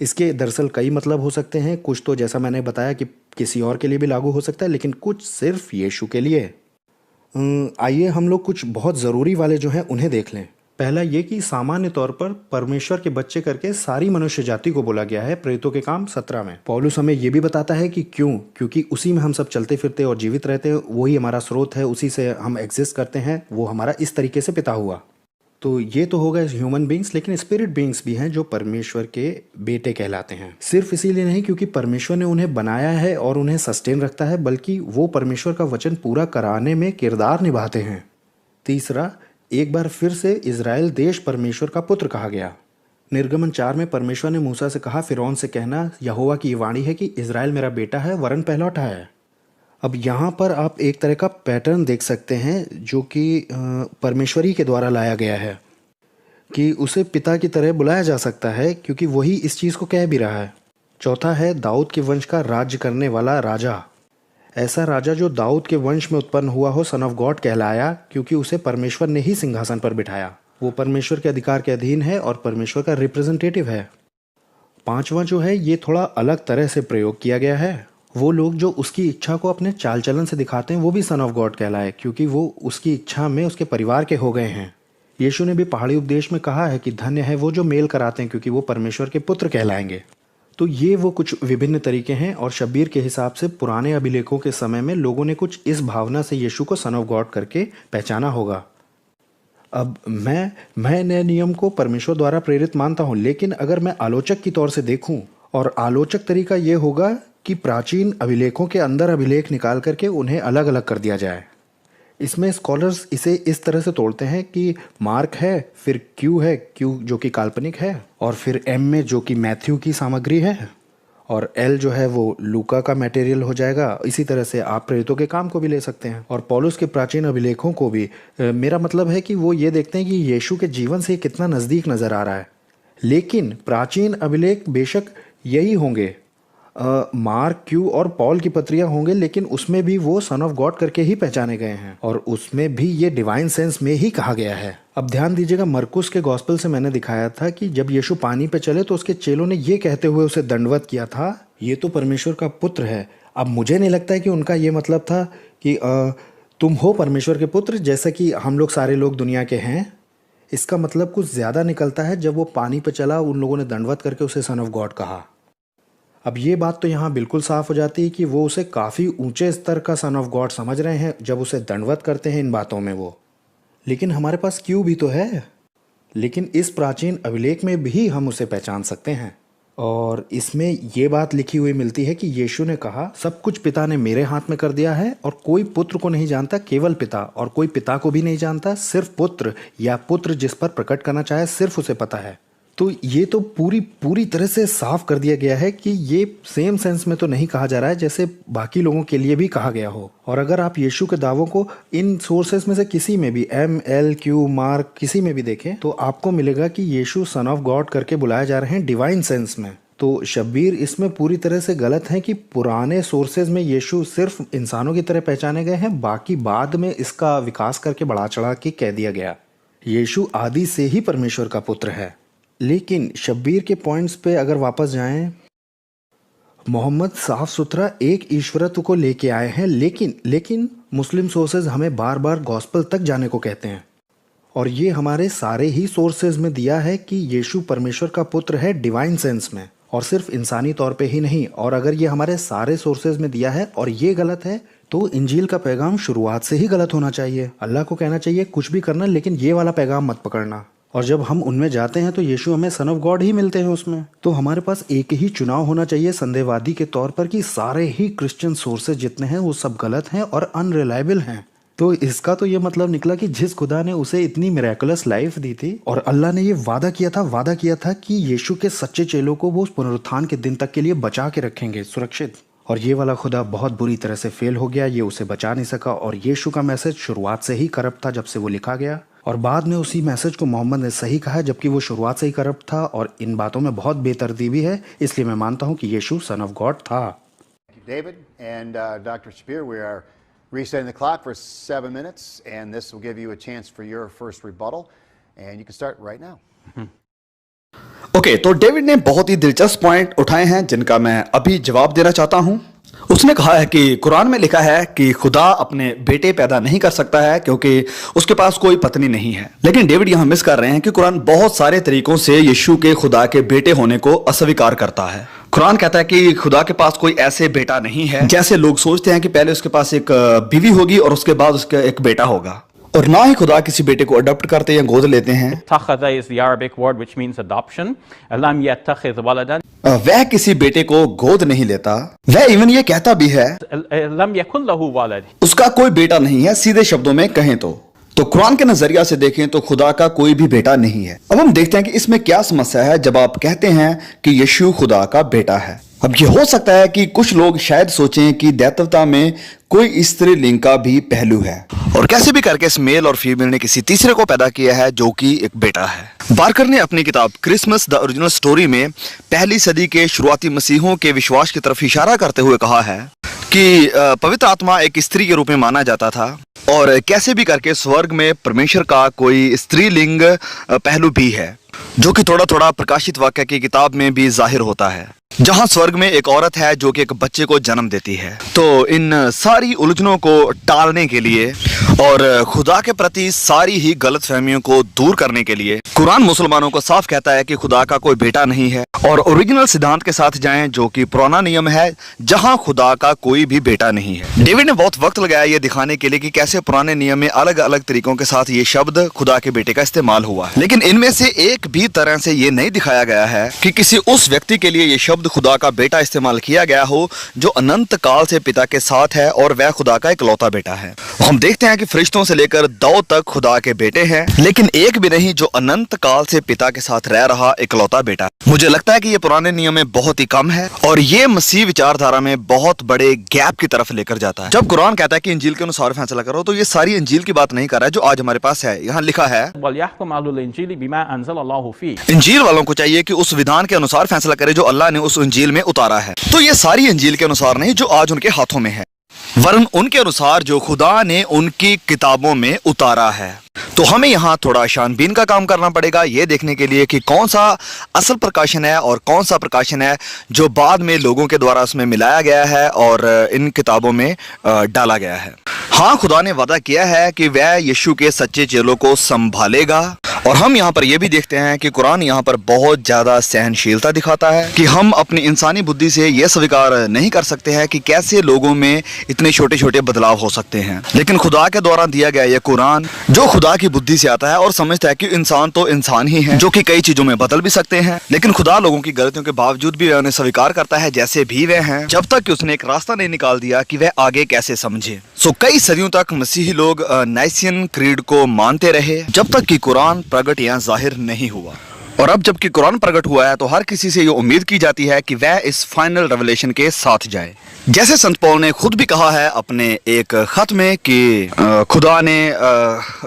इसके दरअसल कई मतलब हो सकते हैं। कुछ तो जैसा मैंने बताया कि किसी और के लिए भी लागू हो सकता है, लेकिन कुछ सिर्फ यीशु के लिए। आइए हम लोग कुछ बहुत ज़रूरी वाले जो हैं उन्हें देख लें। पहला ये कि सामान्य तौर पर परमेश्वर के बच्चे करके सारी मनुष्य जाति को बोला गया है प्रेरितों के काम 17 में। पौलुस हमें ये भी बताता है कि क्योंकि उसी में हम सब चलते फिरते और जीवित रहते हैं, वही हमारा स्रोत है, उसी से हम एग्जिस्ट करते हैं, वो हमारा इस तरीके से पिता हुआ। तो ये तो होगा ह्यूमन बींग्स, लेकिन स्पिरिट बींग्स भी हैं जो परमेश्वर के बेटे कहलाते हैं। सिर्फ इसीलिए नहीं क्योंकि परमेश्वर ने उन्हें बनाया है और उन्हें सस्टेन रखता है, बल्कि वो परमेश्वर का वचन पूरा कराने में किरदार निभाते हैं। तीसरा, एक बार फिर से इजराइल देश परमेश्वर का पुत्र कहा गया। निर्गमन 4 में परमेश्वर ने मूसा से कहा, फिरौन से कहना यहोवा की वाणी है कि इजराइल मेरा बेटा है, वरन पहलौठा है। अब यहाँ पर आप एक तरह का पैटर्न देख सकते हैं जो कि परमेश्वरी के द्वारा लाया गया है कि उसे पिता की तरह बुलाया जा सकता है, क्योंकि वही इस चीज़ को कह भी रहा है। चौथा है दाऊद के वंश का राज्य करने वाला राजा। ऐसा राजा जो दाऊद के वंश में उत्पन्न हुआ हो सन ऑफ गॉड कहलाया, क्योंकि उसे परमेश्वर ने ही सिंहासन पर बिठाया। वो परमेश्वर के अधिकार के अधीन है और परमेश्वर का रिप्रेजेंटेटिव है। पांचवा जो है ये थोड़ा अलग तरह से प्रयोग किया गया है। वो लोग जो उसकी इच्छा को अपने चाल चलन से दिखाते हैं वो भी सन ऑफ गॉड कहलाए, क्योंकि वो उसकी इच्छा में उसके परिवार के हो गए हैं। यीशु ने भी पहाड़ी उपदेश में कहा है कि धन्य है वो जो मेल कराते हैं, क्योंकि वो परमेश्वर के पुत्र कहलाएंगे। तो ये वो कुछ विभिन्न तरीके हैं, और शब्बीर के हिसाब से पुराने अभिलेखों के समय में लोगों ने कुछ इस भावना से यीशु को सन ऑफ गॉड करके पहचाना होगा। अब मैं नए नियम को परमेश्वर द्वारा प्रेरित मानता हूँ, लेकिन अगर मैं आलोचक की तौर से देखूँ, और आलोचक तरीका ये होगा कि प्राचीन अभिलेखों के अंदर अभिलेख निकाल करके उन्हें अलग अलग कर दिया जाए। इसमें स्कॉलर्स इसे इस तरह से तोड़ते हैं कि मार्क है, फिर क्यू जो कि काल्पनिक है, और फिर एम में जो कि मैथ्यू की सामग्री है, और एल जो है वो लूका का मटेरियल हो जाएगा। इसी तरह से आप प्रेरितों के काम को भी ले सकते हैं, और पौलुस के प्राचीन अभिलेखों को भी। मेरा मतलब है कि वो ये देखते हैं कि यीशु के जीवन से कितना नज़दीक नज़र आ रहा है। लेकिन प्राचीन अभिलेख बेशक यही होंगे, मार्क, क्यू और पॉल की पत्रियां होंगे, लेकिन उसमें भी वो सन ऑफ गॉड करके ही पहचाने गए हैं, और उसमें भी ये डिवाइन सेंस में ही कहा गया है। अब ध्यान दीजिएगा, मरकुस के गॉस्पेल से मैंने दिखाया था कि जब यीशु पानी पे चले तो उसके चेलों ने ये कहते हुए उसे दंडवत किया था, ये तो परमेश्वर का पुत्र है। अब मुझे नहीं लगता है कि उनका ये मतलब था कि तुम हो परमेश्वर के पुत्र, जैसा कि हम लोग सारे लोग दुनिया के हैं। इसका मतलब कुछ ज़्यादा निकलता है जब वो पानी पे चला, उन लोगों ने दंडवत करके उसे सन ऑफ गॉड कहा। अब ये बात तो यहाँ बिल्कुल साफ हो जाती है कि वो उसे काफ़ी ऊंचे स्तर का सन ऑफ गॉड समझ रहे हैं जब उसे दंडवत करते हैं इन बातों में वो। लेकिन हमारे पास क्यों भी तो है, लेकिन इस प्राचीन अभिलेख में भी हम उसे पहचान सकते हैं। और इसमें ये बात लिखी हुई मिलती है कि यीशु ने कहा, सब कुछ पिता ने मेरे हाथ में कर दिया है और कोई पुत्र को नहीं जानता, केवल पिता, और कोई पिता को भी नहीं जानता, सिर्फ पुत्र, या पुत्र जिस पर प्रकट करना चाहे सिर्फ उसे पता है। तो ये तो पूरी तरह से साफ कर दिया गया है कि ये सेम सेंस में तो नहीं कहा जा रहा है जैसे बाकी लोगों के लिए भी कहा गया हो। और अगर आप यीशु के दावों को इन सोर्सेस में से किसी में भी, MLQ, मार्क, किसी में भी देखें तो आपको मिलेगा कि यीशु सन ऑफ गॉड करके बुलाए जा रहे हैं डिवाइन सेंस में। तो शब्बीर इसमें पूरी तरह से गलत है कि पुराने सोर्सेज में यीशु सिर्फ इंसानों की तरह पहचाने गए हैं, बाकी बाद में इसका विकास करके बढ़ा चढ़ा के कह दिया गया। यीशु आदि से ही परमेश्वर का पुत्र है। लेकिन शब्बीर के पॉइंट्स पे अगर वापस जाएं, मोहम्मद साफ सुथरा एक ईश्वरत्व को लेके आए हैं, लेकिन मुस्लिम सोर्सेज हमें बार बार गॉस्पल तक जाने को कहते हैं। और ये हमारे सारे ही सोर्सेज में दिया है कि यीशु परमेश्वर का पुत्र है डिवाइन सेंस में, और सिर्फ इंसानी तौर पे ही नहीं। और अगर ये हमारे सारे सोर्सेज में दिया है और ये गलत है तो इंजील का पैगाम शुरुआत से ही गलत होना चाहिए। अल्लाह को कहना चाहिए कुछ भी करना, लेकिन ये वाला पैगाम मत पकड़ना। और जब हम उनमें जाते हैं तो यीशु हमें सन ऑफ गॉड ही मिलते हैं उसमें। तो हमारे पास एक ही चुनाव होना चाहिए संदेहवादी के तौर पर कि सारे ही क्रिश्चियन सोर्सेज जितने हैं वो सब गलत हैं और अनरिलायबल हैं। तो इसका तो ये मतलब निकला कि जिस खुदा ने उसे इतनी मिरेकुलस लाइफ दी थी और अल्लाह ने ये वादा किया था कि यीशु के सच्चे चेलों को वो पुनरुत्थान के दिन तक के लिए बचा के रखेंगे सुरक्षित, और ये वाला खुदा बहुत बुरी तरह से फेल हो गया, ये उसे बचा नहीं सका। और यीशु का मैसेज शुरुआत से ही करप्ट था जब से वो लिखा गया, और बाद में उसी मैसेज को मोहम्मद ने सही कहा जबकि वो शुरुआत से ही करप्ट था। और इन बातों में बहुत बेतरतीबी है, इसलिए मैं मानता हूँ कि यीशु सन ऑफ गॉड था। David and Dr. Shabir, we are resetting the clock for 7 minutes, and this will give you a chance for your first rebuttal, and you can start right now. Okay, तो डेविड ने बहुत ही दिलचस्प पॉइंट उठाए हैं जिनका मैं अभी जवाब देना चाहता हूं। उसने कहा है कि कुरान में लिखा है कि खुदा अपने बेटे पैदा नहीं कर सकता है क्योंकि उसके पास कोई पत्नी नहीं है। लेकिन डेविड यहां मिस कर रहे हैं कि कुरान बहुत सारे तरीकों से यीशु के खुदा के बेटे होने को अस्वीकार करता है। कुरान कहता है कि खुदा के पास कोई ऐसे बेटा नहीं है जैसे लोग सोचते हैं कि पहले उसके पास एक बीवी होगी और उसके बाद उसका एक बेटा होगा, और ना ही खुदा किसी बेटे को अडॉप्ट करते या गोद लेते हैं। Takhadha is the Arabic word which means adoption. Lam yattakhidh waladan. वह किसी बेटे को गोद नहीं लेता। वह इवन ये कहता भी है Lam yakun lahu walad. उसका कोई बेटा नहीं है। सीधे शब्दों में कहें तो कुरान के नजरिया से देखें तो खुदा का कोई भी बेटा नहीं है। अब हम देखते हैं कि इसमें क्या समस्या है जब आप कहते हैं कि यीशु खुदा का बेटा है। अब ये हो सकता है कि कुछ लोग शायद सोचें कि दैवता में कोई स्त्री लिंग का भी पहलू है, और कैसे भी करके इस मेल और फीमेल ने किसी तीसरे को पैदा किया है जो कि एक बेटा है। बार्कर ने अपनी किताब क्रिसमस द ओरिजिनल स्टोरी में पहली सदी के शुरुआती मसीहों के विश्वास की तरफ इशारा करते हुए कहा है कि पवित्र आत्मा एक स्त्री के रूप में माना जाता था, और कैसे भी करके स्वर्ग में परमेश्वर का कोई स्त्रीलिंग पहलू भी है जो कि थोड़ा थोड़ा प्रकाशित वाक्य की किताब में भी जाहिर होता है, जहां स्वर्ग में एक औरत है जो कि एक बच्चे को जन्म देती है। तो इन सारी उलझनों को टालने के लिए और खुदा के प्रति सारी ही गलतफहमियों को दूर करने के लिए कुरान मुसलमानों को साफ कहता है कि खुदा का कोई बेटा नहीं है, और ओरिजिनल सिद्धांत के साथ जाएं जो कि पुराना नियम है जहां खुदा का कोई भी बेटा नहीं है। डेविड ने बहुत वक्त लगाया ये दिखाने के लिए कि कैसे पुराने नियम में अलग अलग तरीकों के साथ ये शब्द खुदा के बेटे का इस्तेमाल हुआ है, लेकिन इनमें से एक भी तरह से ये नहीं दिखाया गया है कि किसी उस व्यक्ति के लिए ये शब्द खुदा का बेटा इस्तेमाल किया गया हो जो अनंत काल से पिता के साथ है और वह खुदा का इकलौता बेटा है। हम देखते हैं कि फरिश्तों से लेकर दाऊद तक खुदा के बेटे हैं, लेकिन एक भी नहीं जो अनंत काल से पिता के साथ रह रहा इकलौता बेटा। मुझे लगता है कि ये पुराने नियम में बहुत ही कम है और ये मसीह विचारधारा में बहुत बड़े गैप की तरफ लेकर जाता है। जब कुरान कहता है कि इंजील के अनुसार फैसला करो, तो ये सारी इंजील की बात नहीं कर रहा है जो आज हमारे पास है। यहाँ लिखा है वलयहकुम अहलुल इंजीली बिमा अंज़लल्लाहु फीह। इंजील वालों को चाहिए कि उस विधान के अनुसार फैसला करे जो अल्लाह ने उस इंजील में उतारा है। तो ये सारी इंजील के अनुसार नहीं जो आज उनके हाथों में है, वरन उनके अनुसार जो खुदा ने उनकी किताबों में उतारा है। तो हमें यहाँ थोड़ा छानबीन का काम करना पड़ेगा ये देखने के लिए कि कौन सा असल प्रकाशन है और कौन सा प्रकाशन है जो बाद में लोगों के द्वारा उसमें मिलाया गया है और इन किताबों में डाला गया है। हाँ, खुदा ने वादा किया है कि वह यीशु के सच्चे चेलों को संभालेगा और हम यहाँ पर यह भी देखते हैं कि कुरान यहाँ पर बहुत ज़्यादा सहनशीलता दिखाता है कि हम अपनी इंसानी बुद्धि से यह स्वीकार नहीं कर सकते हैं कि कैसे लोगों में इतने छोटे छोटे बदलाव हो सकते हैं। लेकिन खुदा के द्वारा दिया गया यह कुरान जो खुदा की बुद्धि से आता है और समझता है कि इंसान तो इंसान ही है जो कि कई चीज़ों में बदल भी सकते हैं, लेकिन खुदा लोगों की गलतियों के बावजूद भी वह उन्हें स्वीकार करता है जैसे भी वे हैं, जब तक कि उसने एक रास्ता नहीं निकाल दिया कि वह आगे कैसे समझे। सो कई सदियों तक मसीही लोग नाइसियन क्रीड को मानते रहे जब तक कि कुरान प्रकट या जाहिर नहीं हुआ। और अब जबकि कुरान प्रकट हुआ है तो हर किसी से ये उम्मीद की जाती है कि वह इस फाइनल रेवलेशन के साथ जाए। जैसे संत पौल ने खुद भी कहा है अपने एक खत में कि खुदा ने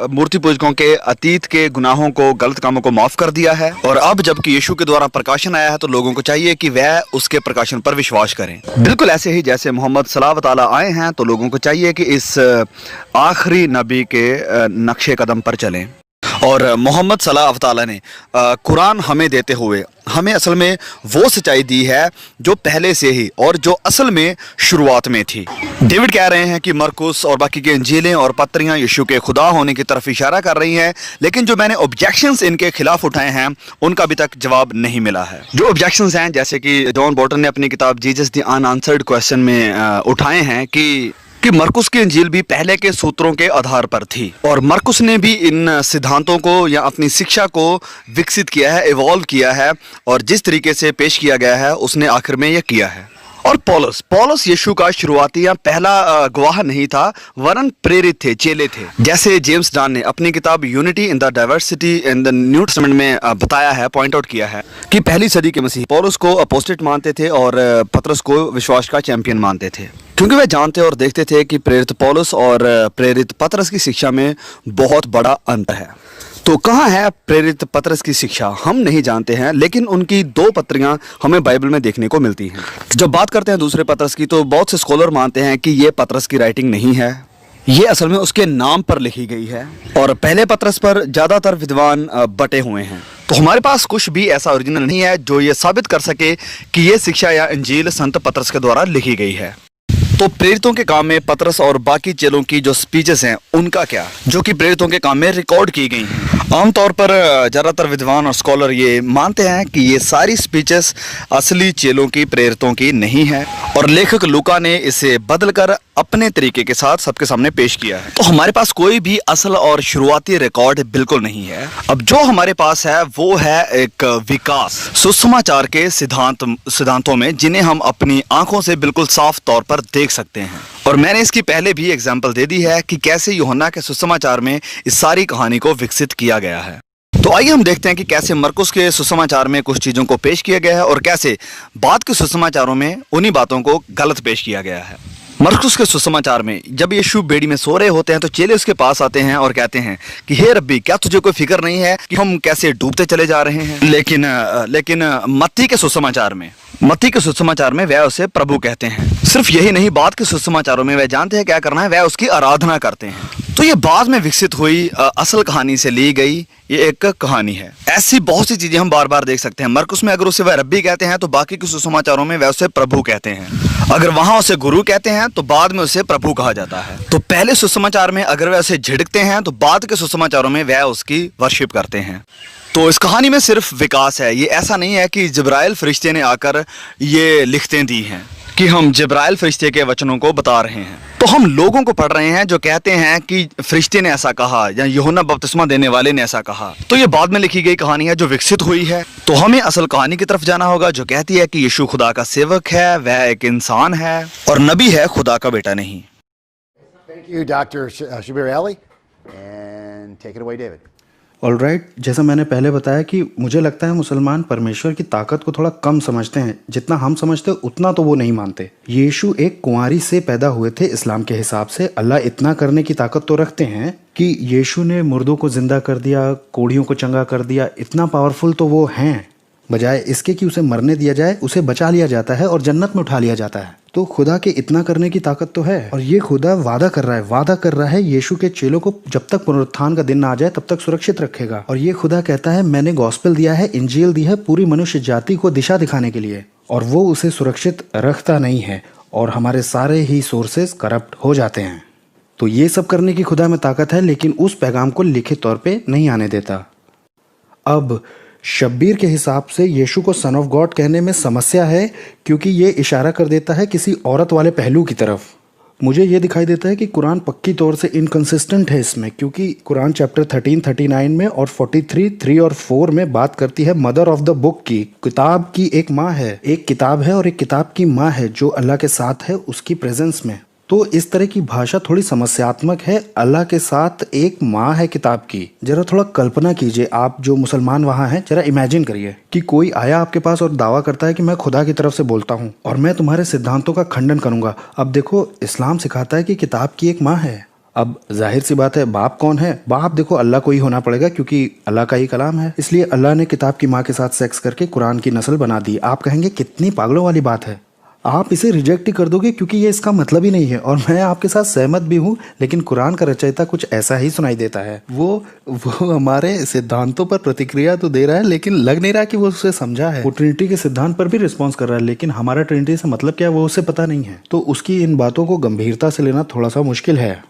मूर्ति पूजकों के अतीत के गुनाहों को, गलत कामों को माफ कर दिया है, और अब जबकि यीशु के द्वारा प्रकाशन आया है तो लोगों को चाहिए कि वह उसके प्रकाशन पर विश्वास करें। बिल्कुल ऐसे ही जैसे मोहम्मद सल्लल्लाहु अलैहि वसल्लम आए हैं तो लोगों को चाहिए कि इस आखिरी नबी के नक्शे कदम पर चलें। और मोहम्मद सल्लल्लाहु अलैहि वसल्लम ने कुरान हमें देते हुए हमें असल में वो सच्चाई दी है जो पहले से ही और जो असल में शुरुआत में थी। डेविड कह रहे हैं कि मरकुस और बाकी के इंजीलें और पत्रियां यीशु के खुदा होने की तरफ इशारा कर रही हैं, लेकिन जो मैंने ऑब्जेक्शंस इनके खिलाफ उठाए हैं उनका अभी तक जवाब नहीं मिला है। जो ऑब्जेक्शंस हैं जैसे कि जॉन बोल्टन ने अपनी किताब जीसस द अनआंसर्ड क्वेश्चन में उठाए हैं कि मरकुस की इंजील भी पहले के सूत्रों के आधार पर थी और मरकुस ने भी इन सिद्धांतों को या अपनी शिक्षा को विकसित किया है, इवॉल्व किया है, और जिस तरीके से पेश किया गया है उसने आखिर में यह किया है। और पौलुस यीशु का शुरुआती या पहला गवाह नहीं था, वरन प्रेरित थे, चेले थे। जैसे जेम्स डॉन ने अपनी किताब unity in the diversity in the new testament में बताया है, पॉइंट आउट किया है कि पहली सदी के मसीह पौलुस को अपोस्टेट मानते थे और पतरस को विश्वास का चैंपियन मानते थे, क्योंकि वे जानते और देखते थे कि प्रेरित पौलुस और प्रेरित पतरस की शिक्षा में बहुत बड़ा अंतर है। तो कहाँ है प्रेरित पतरस की शिक्षा हम नहीं जानते हैं, लेकिन उनकी 2 पत्रियां हमें बाइबल में देखने को मिलती हैं। जब बात करते हैं दूसरे पतरस की तो बहुत से स्कॉलर मानते हैं कि ये पतरस की राइटिंग नहीं है, ये असल में उसके नाम पर लिखी गई है, और पहले पतरस पर ज़्यादातर विद्वान बटे हुए हैं। तो हमारे पास कुछ भी ऐसा ओरिजिनल नहीं है जो ये साबित कर सके कि ये शिक्षा या इंजील संत पतरस के द्वारा लिखी गई है। तो प्रेरितों के काम में पतरस और बाकी चेलों की जो स्पीचेस हैं उनका क्या, जो कि प्रेरितों के काम में रिकॉर्ड की गई हैं। आमतौर पर ज़्यादातर विद्वान और स्कॉलर ये मानते हैं कि ये सारी स्पीचेस असली चेलों की, प्रेरितों की नहीं है, और लेखक लूका ने इसे बदलकर अपने तरीके के साथ सबके सामने पेश किया है। तो हमारे पास कोई भी असल और शुरुआती रिकॉर्ड बिल्कुल नहीं है। अब जो हमारे पास है वो है एक विकास सुसमाचार के सिद्धांतों में, जिन्हें हम अपनी आंखों से बिल्कुल साफ तौर पर देख सकते हैं। और मैंने इसकी पहले भी एग्जाम्पल दे दी है कि कैसे यूहन्ना के सुसमाचार में इस सारी कहानी को विकसित किया गया है। तो आइए हम देखते हैं कि कैसे मरकुस के सुसमाचार में कुछ चीज़ों को पेश किया गया है और कैसे बाद के सुसमाचारों में उन्हीं बातों को गलत पेश किया गया है। मरकुस के सुसमाचार में जब यीशु बेड़ी में सो रहे होते हैं तो चेले उसके पास आते हैं और कहते हैं कि हे रब्बी, क्या तुझे कोई फिक्र नहीं है कि हम कैसे डूबते चले जा रहे हैं। लेकिन मत्ती के सुसमाचार में वह उसे प्रभु कहते हैं। सिर्फ यही नहीं, बाद के सुसमाचारों में वह जानते हैं क्या करना है, वह उसकी आराधना करते हैं। तो ये बाद में विकसित हुई असल कहानी से ली गई ये एक कहानी है। ऐसी बहुत सी चीजें हम बार बार देख सकते हैं। मरकुस में अगर उसे वह रब्बी कहते हैं तो बाकी के सुसमाचारों में वह उसे प्रभु कहते हैं। अगर वहां उसे गुरु कहते हैं तो बाद में उसे प्रभु कहा जाता है। तो पहले सुसमाचार में अगर वह उसे झिड़कते हैं तो बाद के सुसमाचारों में वह उसकी वर्शिप करते हैं। तो इस कहानी में सिर्फ विकास है। ये ऐसा नहीं है कि जिब्राइल फरिश्ते ने आकर ये लिखतें दी हैं कि हम जिब्राइल फरिश्ते के वचनों को बता रहे हैं। तो हम लोगों को पढ़ रहे हैं जो कहते हैं कि फरिश्ते ने ऐसा कहा या यूहन्ना बपतिस्मा देने वाले ने ऐसा कहा। तो ये बाद में लिखी गई कहानी है जो विकसित हुई है। तो हमें असल कहानी की तरफ जाना होगा जो कहती है कि यीशु खुदा का सेवक है, वह एक इंसान है और नबी है, खुदा का बेटा नहीं। Thank you, Dr. Shabir Ali. And take it away, David. Alright, जैसा मैंने पहले बताया कि मुझे लगता है मुसलमान परमेश्वर की ताकत को थोड़ा कम समझते हैं। जितना हम समझते हैं उतना तो वो नहीं मानते। यीशु एक कुंवारी से पैदा हुए थे इस्लाम के हिसाब से। अल्लाह इतना करने की ताकत तो रखते हैं कि यीशु ने मुर्दों को जिंदा कर दिया, कोढ़ियों को चंगा कर दिया। इतना पावरफुल तो वो हैं। बजाय इसके कि उसे मरने दिया जाए, उसे बचा लिया जाता है और जन्नत में उठा लिया जाता है। तो खुदा के इतना करने की ताकत तो है। और ये खुदा वादा कर रहा है यीशु के चेलों को जब तक पुनरुत्थान का दिन ना आ जाए तब तक सुरक्षित रखेगा। और ये खुदा कहता है मैंने गॉस्पेल दिया है, इंजील दी है पूरी मनुष्य जाति को दिशा दिखाने के लिए, और वो उसे सुरक्षित रखता नहीं है और हमारे सारे ही सोर्सेस करप्ट हो जाते हैं। तो ये सब करने की खुदा में ताकत है, लेकिन उस पैगाम को लिखित तौर पे नहीं आने देता। अब शब्बीर के हिसाब से यीशु को सन ऑफ गॉड कहने में समस्या है क्योंकि ये इशारा कर देता है किसी औरत वाले पहलू की तरफ। मुझे ये दिखाई देता है कि कुरान पक्की तौर से इनकंसिस्टेंट है इसमें, क्योंकि कुरान चैप्टर 13:39 में और 43:3 और 4 में बात करती है मदर ऑफ द बुक की, किताब की एक माँ है, एक किताब है और एक किताब की माँ है जो अल्लाह के साथ है उसकी प्रेजेंस में। तो इस तरह की भाषा थोड़ी समस्यात्मक है। अल्लाह के साथ एक माँ है किताब की। जरा थोड़ा कल्पना कीजिए, आप जो मुसलमान वहाँ हैं, जरा इमेजिन करिए कि कोई आया आपके पास और दावा करता है कि मैं खुदा की तरफ से बोलता हूँ और मैं तुम्हारे सिद्धांतों का खंडन करूंगा। अब देखो, इस्लाम सिखाता है कि किताब की एक माँ है। अब जाहिर सी बात है, बाप कौन है? बाप देखो अल्लाह को ही होना पड़ेगा क्योंकि अल्लाह का ही कलाम है। इसलिए अल्लाह ने किताब की माँ के साथ सेक्स करके कुरान की नस्ल बना दी। आप कहेंगे कितनी पागलों वाली बात है, आप इसे रिजेक्ट ही कर दोगे क्योंकि ये इसका मतलब ही नहीं है। और मैं आपके साथ सहमत भी हूँ, लेकिन कुरान का रचयिता कुछ ऐसा ही सुनाई देता है। वो हमारे सिद्धांतों पर प्रतिक्रिया तो दे रहा है, लेकिन लग नहीं रहा कि वो उसे समझा है। वो ट्रिनिटी के सिद्धांत पर भी रिस्पॉन्स कर रहा है, लेकिन हमारा ट्रिनिटी से मतलब क्या है वो उसे पता नहीं है। तो उसकी इन बातों को गंभीरता से लेना थोड़ा सा मुश्किल है।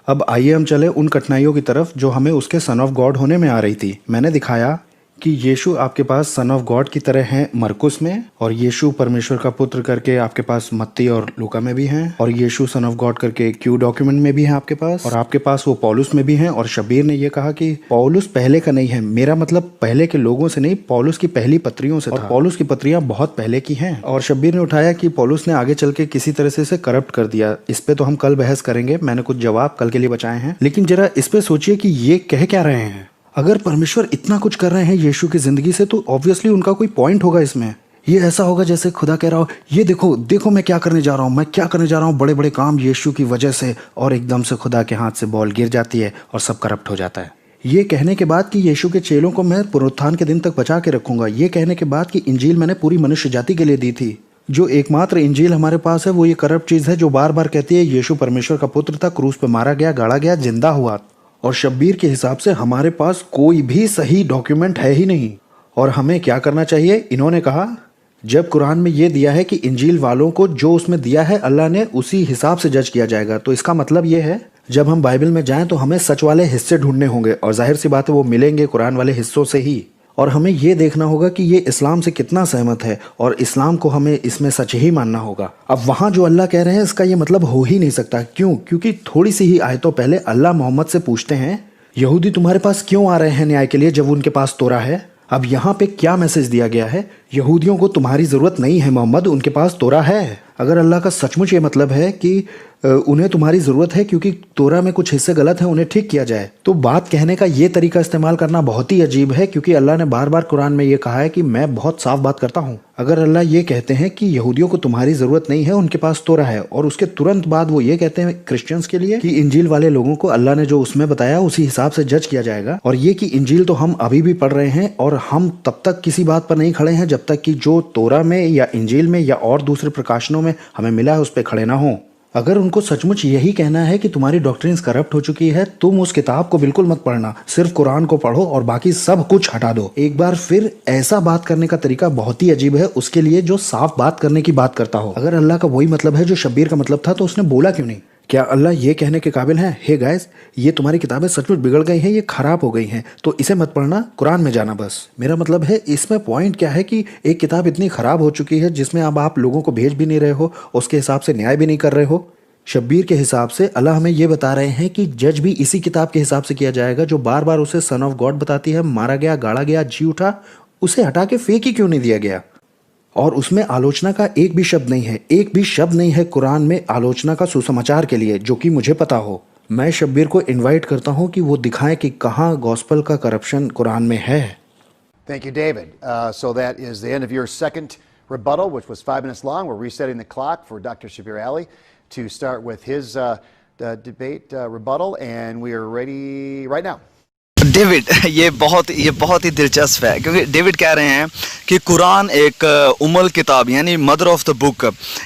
अब आइए हम चले उन कठिनाइयों की तरफ जो हमें उसके सन ऑफ गॉड होने में आ रही थी। मैंने दिखाया कि यीशु आपके पास सन ऑफ गॉड की तरह हैं मरकुस में, और यीशु परमेश्वर का पुत्र करके आपके पास मत्ती और लूका में भी हैं, और यीशु सन ऑफ गॉड करके क्यू डॉक्यूमेंट में भी हैं आपके पास, और आपके पास वो पौलुस में भी हैं। और शब्बीर ने ये कहा कि पौलुस पहले का नहीं है। मेरा मतलब पहले के लोगों से नहीं, पौलुस की पहली पत्रियों से था, और पौलुस की पत्रियां बहुत पहले की हैं। और शब्बीर ने उठाया कि पौलुस ने आगे चल के किसी तरह से इसे करप्ट कर दिया। इस पे तो हम कल बहस करेंगे, मैंने कुछ जवाब कल के लिए बचाए हैं। लेकिन जरा इस पे सोचिए कि ये कह क्या रहे हैं। अगर परमेश्वर इतना कुछ कर रहे हैं यीशु की जिंदगी से, तो ऑब्वियसली उनका कोई पॉइंट होगा इसमें। ये ऐसा होगा जैसे खुदा कह रहा हो, ये देखो देखो मैं क्या करने जा रहा हूँ, मैं क्या करने जा रहा हूँ, बड़े बड़े काम यीशु की वजह से, और एकदम से खुदा के हाथ से बॉल गिर जाती है और सब करप्ट हो जाता है। ये कहने के बाद कि यीशु के चेलों को मैं पुनरुत्थान के दिन तक बचा के रखूंगा। ये कहने के बाद कि इंजील मैंने पूरी मनुष्य जाति के लिए दी थी। जो एकमात्र इंजील हमारे पास है वो ये करप्ट चीज है जो बार बार कहती है यीशु परमेश्वर का पुत्र था, क्रूस पे मारा गया, गाड़ा गया, जिंदा हुआ। और शब्बीर के हिसाब से हमारे पास कोई भी सही डॉक्यूमेंट है ही नहीं। और हमें क्या करना चाहिए? इन्होंने कहा, जब कुरान में ये दिया है कि इंजील वालों को जो उसमें दिया है अल्लाह ने उसी हिसाब से जज किया जाएगा, तो इसका मतलब ये है जब हम बाइबल में जाएं तो हमें सच वाले हिस्से ढूंढने होंगे, और जाहिर सी बात है वो मिलेंगे कुरान वाले हिस्सों से ही। और हमें ये देखना होगा कि ये इस्लाम से कितना सहमत है, और इस्लाम को हमें इसमें सच ही मानना होगा। अब वहाँ जो अल्लाह कह रहे हैं इसका ये मतलब हो ही नहीं सकता। क्यों? क्योंकि थोड़ी सी ही आयतों पहले अल्लाह मोहम्मद से पूछते हैं, यहूदी तुम्हारे पास क्यों आ रहे हैं न्याय के लिए जब उनके पास तोरा है? अब यहाँ पे क्या मैसेज दिया गया है? यहूदियों को तुम्हारी ज़रूरत नहीं है मोहम्मद, उनके पास तोरा है। अगर अल्लाह का सचमुच ये मतलब है कि उन्हें तुम्हारी ज़रूरत है क्योंकि तोरा में कुछ हिस्से गलत हैं, उन्हें ठीक किया जाए, तो बात कहने का ये तरीका इस्तेमाल करना बहुत ही अजीब है, क्योंकि अल्लाह ने बार बार कुरान में ये कहा है कि मैं बहुत साफ बात करता हूँ। अगर अल्लाह ये कहते हैं कि यहूदियों को तुम्हारी ज़रूरत नहीं है, उनके पास तोरा है, और उसके तुरंत बाद वो ये कहते हैं क्रिश्चियंस के लिए कि इंजील वाले लोगों को अल्लाह ने जो उसमें बताया उसी हिसाब से जज किया जाएगा, और ये कि इंजील तो हम अभी भी पढ़ रहे हैं और हम तब तक किसी बात पर नहीं खड़े हैं जब तक कि जो तोरा में या इंजील में या और दूसरे प्रकाशनों में हमें मिला है उस पर खड़े ना हों। अगर उनको सचमुच यही कहना है कि तुम्हारी डॉक्ट्रिन्स करप्ट हो चुकी है, तुम उस किताब को बिल्कुल मत पढ़ना, सिर्फ कुरान को पढ़ो और बाकी सब कुछ हटा दो। एक बार फिर ऐसा बात करने का तरीका बहुत ही अजीब है उसके लिए जो साफ बात करने की बात करता हो। अगर अल्लाह का वही मतलब है जो शब्बीर का मतलब था, तो उसने बोला क्यों नहीं? क्या अल्लाह ये कहने के काबिल है, हे गाइस ये तुम्हारी किताबें सचमुच बिगड़ गई हैं, ये खराब हो गई हैं, तो इसे मत पढ़ना, कुरान में जाना बस? मेरा मतलब है इसमें पॉइंट क्या है कि एक किताब इतनी खराब हो चुकी है जिसमें अब आप लोगों को भेज भी नहीं रहे हो, उसके हिसाब से न्याय भी नहीं कर रहे हो। शब्बीर के हिसाब से अल्लाह हमें ये बता रहे हैं कि जज भी इसी किताब के हिसाब से किया जाएगा जो बार बार उसे सन ऑफ गॉड बताती है, मारा गया, गाड़ा गया, जी उठा, उसे हटा के फेक ही क्यों नहीं दिया गया? और उसमें आलोचना का एक भी शब्द नहीं है, एक भी शब्द नहीं है कुरान में आलोचना का सुसमाचार के लिए, जो कि मुझे पता हो। मैं शब्बीर को इनवाइट करता हूं कि वो दिखाएं कि कहाँ गॉस्पल का करप्शन कुरान में है। Thank you, David. So that is the end of your second rebuttal, which was 5 minutes long. We're resetting the clock for Dr. Shabir Ali to start with his debate rebuttal, and we are ready right now. David, ये बहुत ही दिलचस्प है, क्योंकि डेविड कह रहे हैं कि कुरान एक उम्मुल किताब यानी मदर ऑफ द बुक,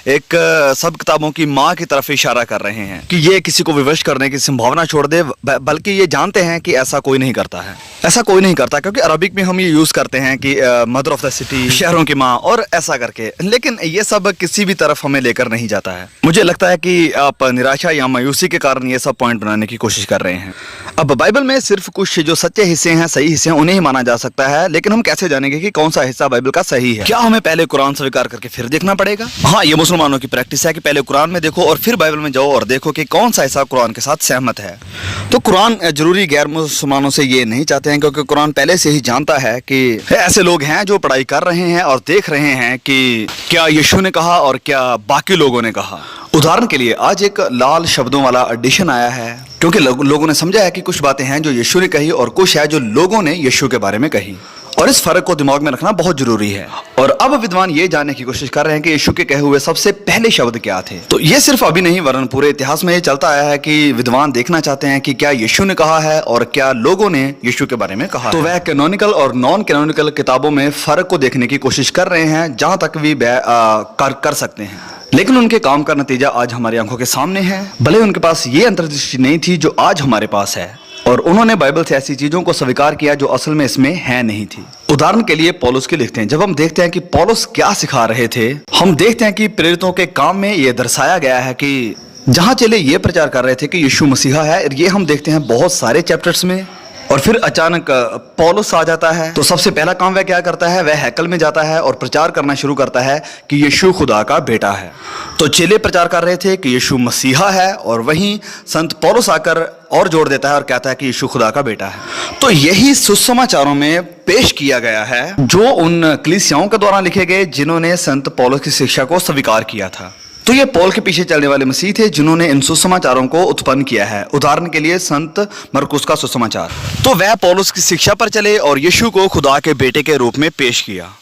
एक सब किताबों की माँ की तरफ इशारा कर रहे हैं कि ये किसी को विवश करने की संभावना छोड़ दे, बल्कि ये जानते हैं कि ऐसा कोई नहीं करता है, ऐसा कोई नहीं करता, क्योंकि अरबिक में हम ये यूज़ करते हैं कि मदर ऑफ द सिटी, शहरों की माँ, और ऐसा करके, लेकिन ये सब किसी भी तरफ हमें लेकर नहीं जाता है। मुझे लगता है कि आप निराशा या मायूसी के कारण ये सब पॉइंट बनाने की कोशिश कर रहे हैं। अब बाइबल में सिर्फ कुछ जो सच्चे हिस्से हैं, सही हिस्से हैं, उन्हें ही माना जा सकता है। लेकिन हम कैसे जानेंगे कि कौन सा हिस्सा बाइबल का सही है? क्या हमें पहले कुरान स्वीकार करके फिर देखना पड़ेगा? हाँ, ये मुसलमानों की प्रैक्टिस है कि पहले कुरान में देखो और फिर बाइबल में जाओ और देखो कि कौन सा हिस्सा कुरान के साथ सहमत है। तो कुरान जरूरी गैर मुसलमानों से ये नहीं चाहते हैं, क्योंकि कुरान पहले से ही जानता है कि ऐसे लोग हैं जो पढ़ाई कर रहे हैं और देख रहे हैं कि क्या यीशु ने कहा और क्या बाकी लोगों ने कहा। उदाहरण के लिए आज एक लाल शब्दों वाला एडिशन आया है, क्योंकि लोगों ने समझा है कि कुछ बातें हैं जो यीशु ने कही और कुछ है जो लोगों ने यीशु के बारे में कही, और इस फर्क को दिमाग में रखना बहुत जरूरी है। और अब विद्वान ये जानने की कोशिश कर रहे हैं कि यीशु के कहे हुए सबसे पहले शब्द क्या थे। तो ये सिर्फ अभी नहीं, वरन पूरे इतिहास में ये चलता आया है कि विद्वान देखना चाहते हैं कि क्या यीशु ने कहा है और क्या लोगों ने यीशु के बारे में कहा। तो वह कैनोनिकल और नॉन कैनोनिकल किताबों में फर्क को देखने की कोशिश कर रहे हैं, जहां तक भी कर सकते हैं। लेकिन उनके काम का नतीजा आज हमारी आंखों के सामने है। भले उनके पास ये अंतर्दृष्टि नहीं थी जो आज हमारे पास है, और उन्होंने बाइबल से ऐसी चीजों को स्वीकार किया जो असल में इसमें है नहीं थी। उदाहरण के लिए पौलुस के लिखते हैं, जब हम देखते हैं कि पौलुस क्या सिखा रहे थे, हम देखते हैं कि प्रेरितों के काम में यह दर्शाया गया है कि जहां चले ये प्रचार कर रहे थे कि यीशु मसीहा है। ये हम देखते हैं बहुत सारे चैप्टर्स में। और फिर अचानक पौलुस आ जाता है, तो सबसे पहला काम वह क्या करता है, वह हैकल में जाता है और प्रचार करना शुरू करता है कि यीशु खुदा का बेटा है। तो चेले प्रचार कर रहे थे कि यीशु मसीहा है, और वहीं संत पौलुस आकर और जोड़ देता है और कहता है कि यीशु खुदा का बेटा है। तो यही सुसमाचारों में पेश किया गया है जो उन कलीसियाओं के द्वारा लिखे गए जिन्होंने संत पौलुस की शिक्षा को स्वीकार किया था। तो ये पौल के पीछे चलने वाले मसीह थे जिन्होंने इन सुसमाचारों को उत्पन्न किया है। उदाहरण के लिए संत मरकुस का सुसमाचार, तो वह पौलुस की शिक्षा पर चले और यीशु को खुदा के बेटे के रूप में पेश किया।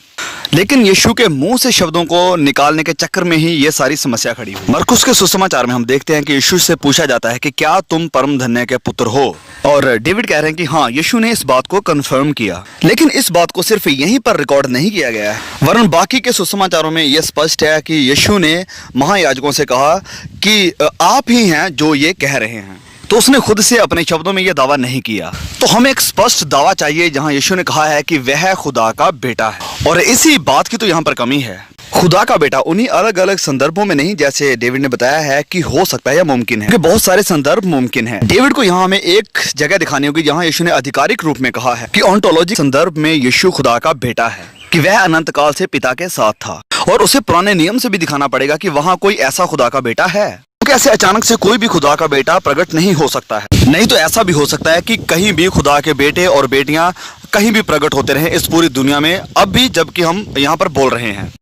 लेकिन यीशु के मुंह से शब्दों को निकालने के चक्कर में ही ये सारी समस्या खड़ी हुई। मरकुस के सुसमाचार में हम देखते हैं कि यीशु से पूछा जाता है कि क्या तुम परम धन्य के पुत्र हो, और डेविड कह रहे हैं कि हाँ, यीशु ने इस बात को कंफर्म किया। लेकिन इस बात को सिर्फ यहीं पर रिकॉर्ड नहीं किया गया है, वरन बाकी के सुसमाचारों में यह स्पष्ट है कि यीशु ने महायाजकों से कहा कि आप ही हैं जो ये कह रहे हैं। तो उसने खुद से अपने शब्दों में यह दावा नहीं किया। तो हमें एक स्पष्ट दावा चाहिए जहां यीशु ने कहा है कि वह खुदा का बेटा है, और इसी बात की तो यहां पर कमी है। खुदा का बेटा उन्हीं अलग अलग संदर्भों में नहीं, जैसे डेविड ने बताया है कि हो सकता है या मुमकिन है, क्योंकि बहुत सारे संदर्भ मुमकिन है। डेविड को यहाँ हमें एक जगह दिखानी होगी जहां यीशु ने आधिकारिक रूप में कहा है कि ऑन्टोलॉजी संदर्भ में यीशु खुदा का बेटा है, कि वह अनंत काल से पिता के साथ था। और उसे पुराने नियम से भी दिखाना पड़ेगा कि वहां कोई ऐसा खुदा का बेटा है, क्योंकि ऐसे अचानक से कोई भी खुदा का बेटा प्रकट नहीं हो सकता है। नहीं तो ऐसा भी हो सकता है कि कहीं भी खुदा के बेटे और बेटियां कहीं भी प्रकट होते रहे इस पूरी दुनिया में, अब भी जबकि हम यहाँ पर बोल रहे हैं।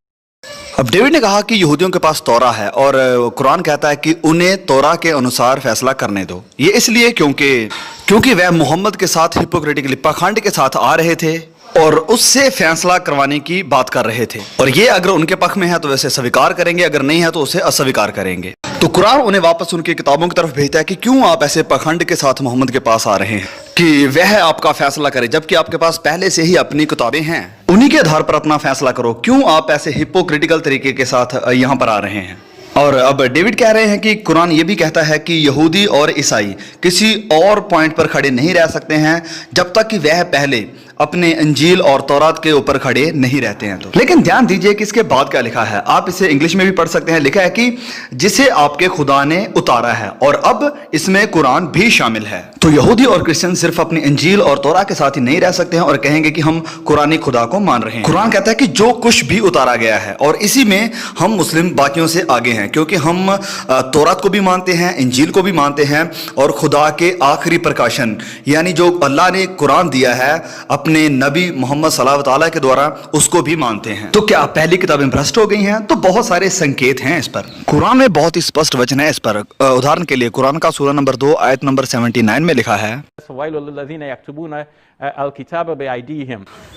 अब डेविड ने कहा कि यहूदियों के पास तौरा है, और कुरान कहता है कि उन्हें तौरा के अनुसार फैसला करने दो। ये इसलिए क्योंकि वह मोहम्मद के साथ हिपोक्रेटिकली पाखंड के साथ आ रहे थे और उससे फैसला करवाने की बात कर रहे थे, और ये अगर उनके पक्ष में है तो वैसे स्वीकार करेंगे, अगर नहीं है तो उसे अस्वीकार करेंगे। तो कुरान उन्हें वापस उनकी किताबों की तरफ भेजता है कि क्यों आप ऐसे पाखंड के साथ मोहम्मद के पास आ रहे हैं कि वह आपका फैसला करे, जबकि आपके पास पहले से ही अपनी किताबें हैं, उन्हीं के आधार पर अपना फैसला करो। क्यों आप ऐसे हिपोक्रिटिकल तरीके के साथ यहाँ पर आ रहे हैं। और अब डेविड कह रहे हैं कि कुरान ये भी कहता है कि यहूदी और ईसाई किसी और पॉइंट पर खड़े नहीं रह सकते हैं जब तक कि वह पहले अपने अंजील और तौरात के ऊपर खड़े नहीं रहते हैं। तो लेकिन ध्यान दीजिए कि इसके बाद क्या लिखा है, आप इसे इंग्लिश में भी पढ़ सकते हैं। लिखा है कि जिसे आपके खुदा ने उतारा है, और अब इसमें कुरान भी शामिल है। तो यहूदी और क्रिश्चियन सिर्फ अपनी अंजील और तौरा के साथ ही नहीं रह सकते हैं और कहेंगे कि हम कुरानी खुदा को मान रहे हैं। कुरान कहता है कि जो कुछ भी उतारा गया है, और इसी में हम मुस्लिम बाकियों से आगे हैं, क्योंकि हम तौरात को भी मानते हैं, इंजील को भी मानते हैं, और खुदा के आखिरी प्रकाशन यानी जो अल्लाह ने कुरान दिया है अपने नबी मोहम्मद सल्लल्लाहु अलैहि के द्वारा, उसको भी मानते हैं। तो क्या पहली किताबें भ्रष्ट हो गई हैं? तो बहुत सारे संकेत हैं इस पर। कुरान में बहुत ही स्पष्ट वचन है इस पर। उदाहरण के लिए कुरान का सूरा नंबर 2 आयत नंबर 79 में लिखा है,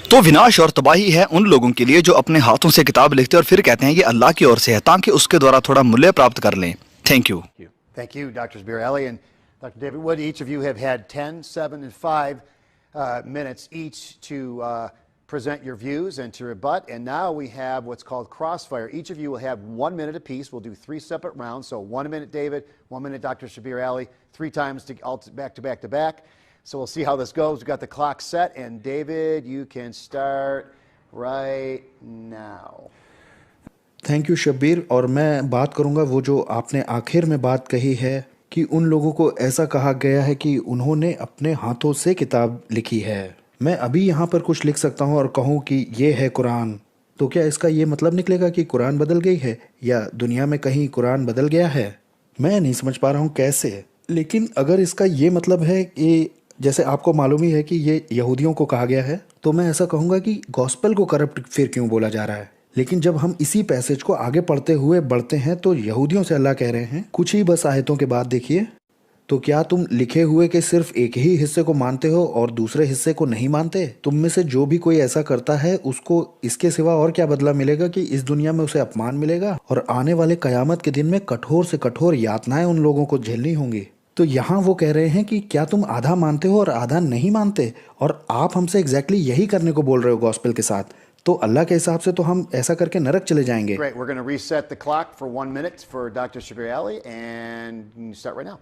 तो विनाश और तबाही है उन लोगों के लिए जो अपने हाथों से किताब लिखते हैं और फिर कहते हैं ये अल्लाह की ओर से है, ताकि उसके द्वारा थोड़ा मूल्य प्राप्त कर लें। Thank you. Thank you, Dr. Shabir Ali and Dr. David Wood. Each of you have had 10, 7, and 5 minutes each to present your views and to rebut. And now we have what's called crossfire. Each of you will have 1 minute apiece. We'll do 3 separate rounds. So 1 minute David, 1 minute Dr. Shabir Ali, 3 times back to back to back. So we'll see how this goes. We've got the clock set. And David, you can start right now. Thank you Shabbir. और मैं बात करूंगा वो जो आपने आखिर में बात कही है कि उन लोगों को ऐसा कहा गया है कि उन्होंने अपने हाथों से किताब लिखी है। मैं अभी यहाँ पर कुछ लिख सकता हूँ और कहूँ कि ये है कुरान, तो क्या इसका ये मतलब निकलेगा कि कुरान बदल गई है या दुनिया में कहीं कुरान बदल गया है? मैं नहीं समझ पा रहा हूँ कैसे। लेकिन अगर इसका ये मतलब है कि जैसे आपको मालूम ही है कि ये यहूदियों को कहा गया है, तो मैं ऐसा कहूँगा कि गॉस्पेल को करप्ट फिर क्यों बोला जा रहा है? लेकिन जब हम इसी पैसेज को आगे पढ़ते हुए बढ़ते हैं तो यहूदियों से अल्लाह कह रहे हैं कुछ ही बस आयतों के बाद देखिए, तो क्या तुम लिखे हुए के सिर्फ एक ही हिस्से को मानते हो और दूसरे हिस्से को नहीं मानते? तुम में से जो भी कोई ऐसा करता है उसको इसके सिवा और क्या बदला मिलेगा कि इस दुनिया में उसे अपमान मिलेगा और आने वाले कयामत के दिन में कठोर से कठोर यातनाएं उन लोगों को झेलनी होंगी। तो यहाँ वो कह रहे हैं कि क्या तुम आधा मानते हो और आधा नहीं मानते, और आप हमसे एग्जैक्टली यही करने को बोल रहे हो गॉस्पेल के साथ। तो अल्लाह के हिसाब से तो हम ऐसा करके नरक चले जाएंगे। Great. We're going to reset the clock for 1 minute for Dr. Shabir Ali, and you can start right now.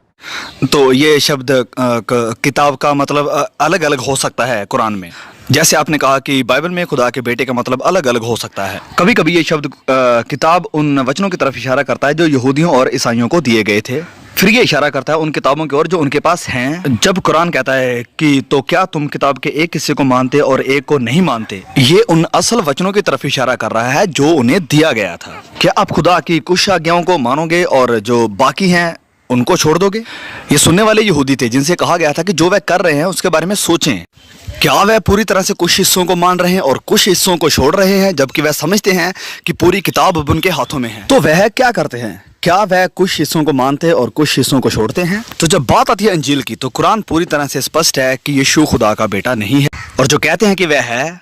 तो ये शब्द किताब का मतलब अलग अलग हो सकता है कुरान में। जैसे आपने कहा कि बाइबल में खुदा के बेटे का मतलब अलग अलग हो सकता है। कभी कभी ये शब्द किताब उन वचनों की तरफ इशारा करता है जो यहूदियों और ईसाइयों को दिए गए थे, फिर ये इशारा करता है उन किताबों की ओर जो उनके पास हैं। जब कुरान कहता है कि तो क्या तुम किताब के एक हिस्से को मानते और एक को नहीं मानते, ये उन असल वचनों की तरफ इशारा कर रहा है जो उन्हें दिया गया था। क्या आप खुदा की कुछ आज्ञाओं को मानोगे और जो बाकी हैं उनको छोड़ दोगे? ये सुनने वाले यहूदी थे जिनसे कहा गया था कि जो वह कर रहे हैं उसके बारे में सोचें। क्या वह पूरी तरह से कुछ हिस्सों को मान रहे हैं और कुछ हिस्सों को छोड़ रहे हैं, जबकि वह समझते हैं कि पूरी किताब अब उनके हाथों में है? तो वह क्या करते हैं? क्या वह कुछ हिस्सों को मानते और कुछ हिस्सों को छोड़ते हैं? तो जब बात आती है अंजील की, तो कुरान पूरी तरह से स्पष्ट है कि यीशु खुदा का बेटा नहीं है, और जो कहते हैं कि वह है,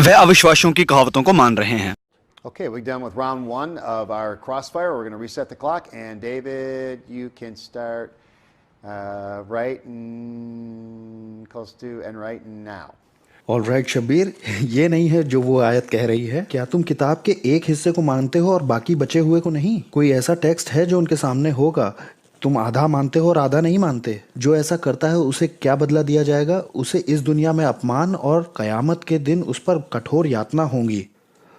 वह अविश्वासियों की कहावतों को मान रहे हैं। Okay, we're done with round 1 of our crossfire. We're going to reset the clock, and David, you can start right and close to and right now. All right Shabbir, ये नहीं है जो वो आयत कह रही है। क्या तुम किताब के एक हिस्से को मानते हो और बाकी बचे हुए को नहीं? कोई ऐसा टेक्स्ट है जो उनके सामने होगा? तुम आधा मानते हो और आधा नहीं मानते। जो ऐसा करता है उसे क्या बदला दिया जाएगा? उसे इस दुनिया में अपमान और कयामत के दिन उस पर कठोर यातना होंगी।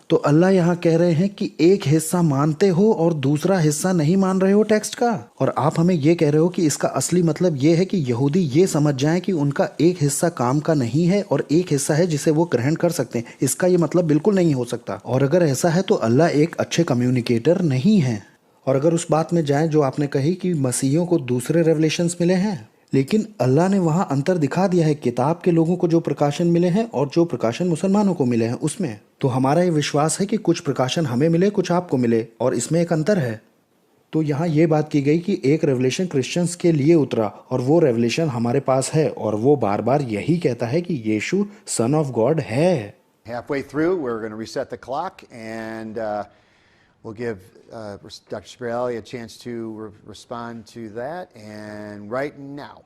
तो अल्लाह यहाँ कह रहे हैं कि एक हिस्सा मानते हो और दूसरा हिस्सा नहीं मान रहे हो टेक्स्ट का, और आप हमें ये कह रहे हो कि इसका असली मतलब ये है कि यहूदी ये समझ जाएं कि उनका एक हिस्सा काम का नहीं है और एक हिस्सा है जिसे वो ग्रहण कर सकते हैं। इसका ये मतलब बिल्कुल नहीं हो सकता। और अगर ऐसा है तो अल्लाह एक अच्छे कम्युनिकेटर नहीं है। और अगर उस बात में जाएं जो आपने कही कि मसीहियों को दूसरे रेवलेशंस मिले हैं, लेकिन अल्लाह ने वहाँ अंतर दिखा दिया है किताब के लोगों को जो प्रकाशन मिले हैं और जो प्रकाशन मुसलमानों को मिले हैं उसमें। तो हमारा ये विश्वास है कि कुछ प्रकाशन हमें मिले, कुछ आपको मिले, और इसमें एक अंतर है। तो यहाँ ये बात की गई कि एक रेवलेशन क्रिश्चियंस के लिए उतरा और वो रेवलेशन हमारे पास है, और वो बार बार यही कहता है कि यीशु सन ऑफ गॉड है। Halfway through, we're going to reset the clock, and we'll give Dr. Shabir Ali a chance to respond to that. And right now.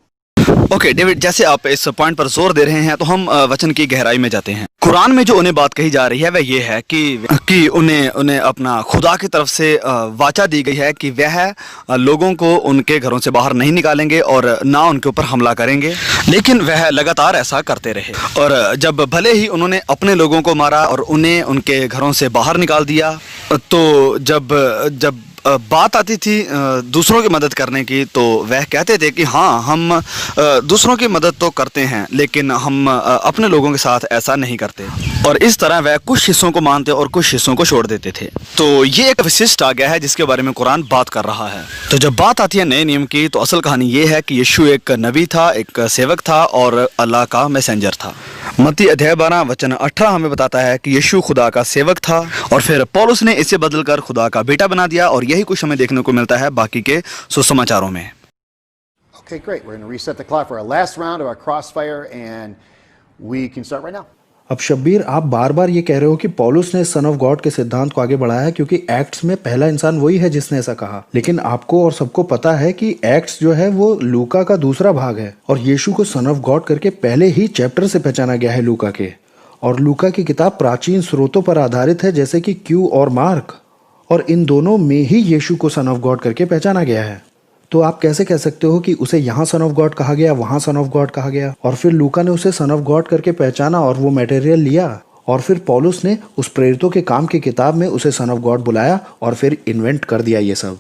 Okay David, जैसे आप इस पॉइंट पर जोर दे रहे हैं तो हम वचन की गहराई में जाते हैं। कुरान में जो उन्हें बात कही जा रही है वह ये है कि उन्हें अपना खुदा की तरफ से वाचा दी गई है कि वह लोगों को उनके घरों से बाहर नहीं निकालेंगे और ना उनके ऊपर हमला करेंगे, लेकिन वह लगातार ऐसा करते रहे। और जब भले ही उन्होंने अपने लोगों को मारा और उन्हें उनके घरों से बाहर निकाल दिया, तो जब बात आती थी दूसरों की मदद करने की, तो वह कहते थे कि हाँ, हम दूसरों की मदद तो करते हैं लेकिन हम अपने लोगों के साथ ऐसा नहीं करते। और इस तरह वह कुछ हिस्सों को मानते और कुछ हिस्सों को छोड़ देते थे। तो ये एक विशिष्ट आ गया है जिसके बारे में कुरान बात कर रहा है। तो जब बात आती है नए नियम की, तो असल कहानी ये है कि यीशु एक नबी था, एक सेवक था और अल्लाह का मैसेंजर था। मत्ती अध्याय 12 वचन 18 हमें बताता है कि यीशु खुदा का सेवक था और फिर पौलुस ने इसे बदलकर खुदा का बेटा बना दिया, और यही कुछ हमें देखने को मिलता है बाकी के सुसमाचारों में। Okay, great. We're going to reset the clock for our last round of our crossfire, and we can start right now. अब शब्बीर, आप बार बार ये कह रहे हो कि पौलुस ने सन ऑफ गॉड के सिद्धांत को आगे बढ़ाया क्योंकि एक्ट्स में पहला इंसान वही है जिसने ऐसा कहा। लेकिन आपको और सबको पता है कि एक्ट्स जो है वो लूका का दूसरा भाग है, और यीशु को सन ऑफ गॉड करके पहले ही चैप्टर से पहचाना गया है लूका के। और लूका की किताब प्राचीन स्रोतों पर आधारित है जैसे कि क्यू और मार्क, और इन दोनों में ही यीशु को सन ऑफ गॉड करके पहचाना गया है। तो आप कैसे कह सकते हो कि उसे यहाँ सन ऑफ गॉड कहा गया, वहाँ सन ऑफ गॉड कहा गया, और फिर लूका ने उसे सन ऑफ गॉड करके पहचाना और वो मटेरियल लिया, और फिर पौलुस ने उस प्रेरितों के काम की किताब में उसे सन ऑफ गॉड बुलाया और फिर इन्वेंट कर दिया ये सब।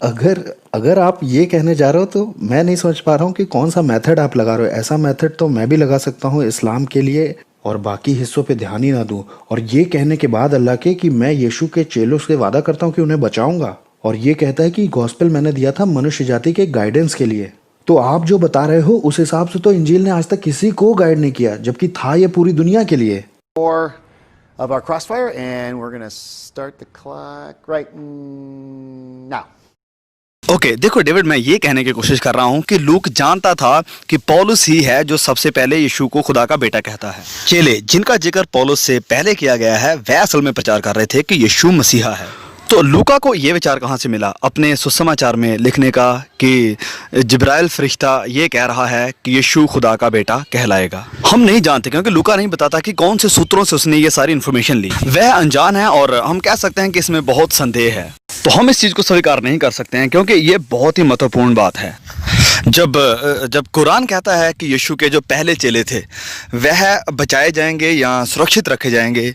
अगर अगर आप ये कहने जा रहे हो तो मैं नहीं समझ पा रहा हूँ कि कौन सा मेथड आप लगा रहे हो। ऐसा मेथड तो मैं भी लगा सकता हूँ इस्लाम के लिए और बाकी हिस्सों पे ध्यान ही ना दूँ, और ये कहने के बाद अल्लाह के कि मैं यीशु के चेलों से वादा करता हूँ कि उन्हें बचाऊंगा, और ये कहता है कि गॉस्पेल मैंने दिया था मनुष्य जाति के गाइडेंस के लिए। तो आप जो बता रहे हो उस हिसाब से तो इंजील ने आज तक किसी को गाइड नहीं किया, जबकि था ये पूरी दुनिया के लिए। Of our crossfire, and we're going to start the clock right now. Okay देखो डेविड, मैं ये कहने की कोशिश कर रहा हूँ कि लूक जानता था कि पौलुस ही है जो सबसे पहले यीशु को खुदा का बेटा कहता है। चेले जिनका जिक्र पौलुस से पहले किया गया है वह असल में प्रचार कर रहे थे कि यीशु मसीहा है। तो लूका को ये विचार कहाँ से मिला अपने सुसमाचार में लिखने का कि जिब्राइल फरिश्ता ये कह रहा है कि यीशु खुदा का बेटा कहलाएगा? हम नहीं जानते, क्योंकि लूका नहीं बताता कि कौन से सूत्रों से उसने ये सारी इन्फॉर्मेशन ली। वह अनजान है और हम कह सकते हैं कि इसमें बहुत संदेह है। तो हम इस चीज़ को स्वीकार नहीं कर सकते हैं, क्योंकि ये बहुत ही महत्वपूर्ण बात है। जब कुरान कहता है कि यीशु के जो पहले चेले थे वह बचाए जाएंगे या सुरक्षित रखे जाएंगे,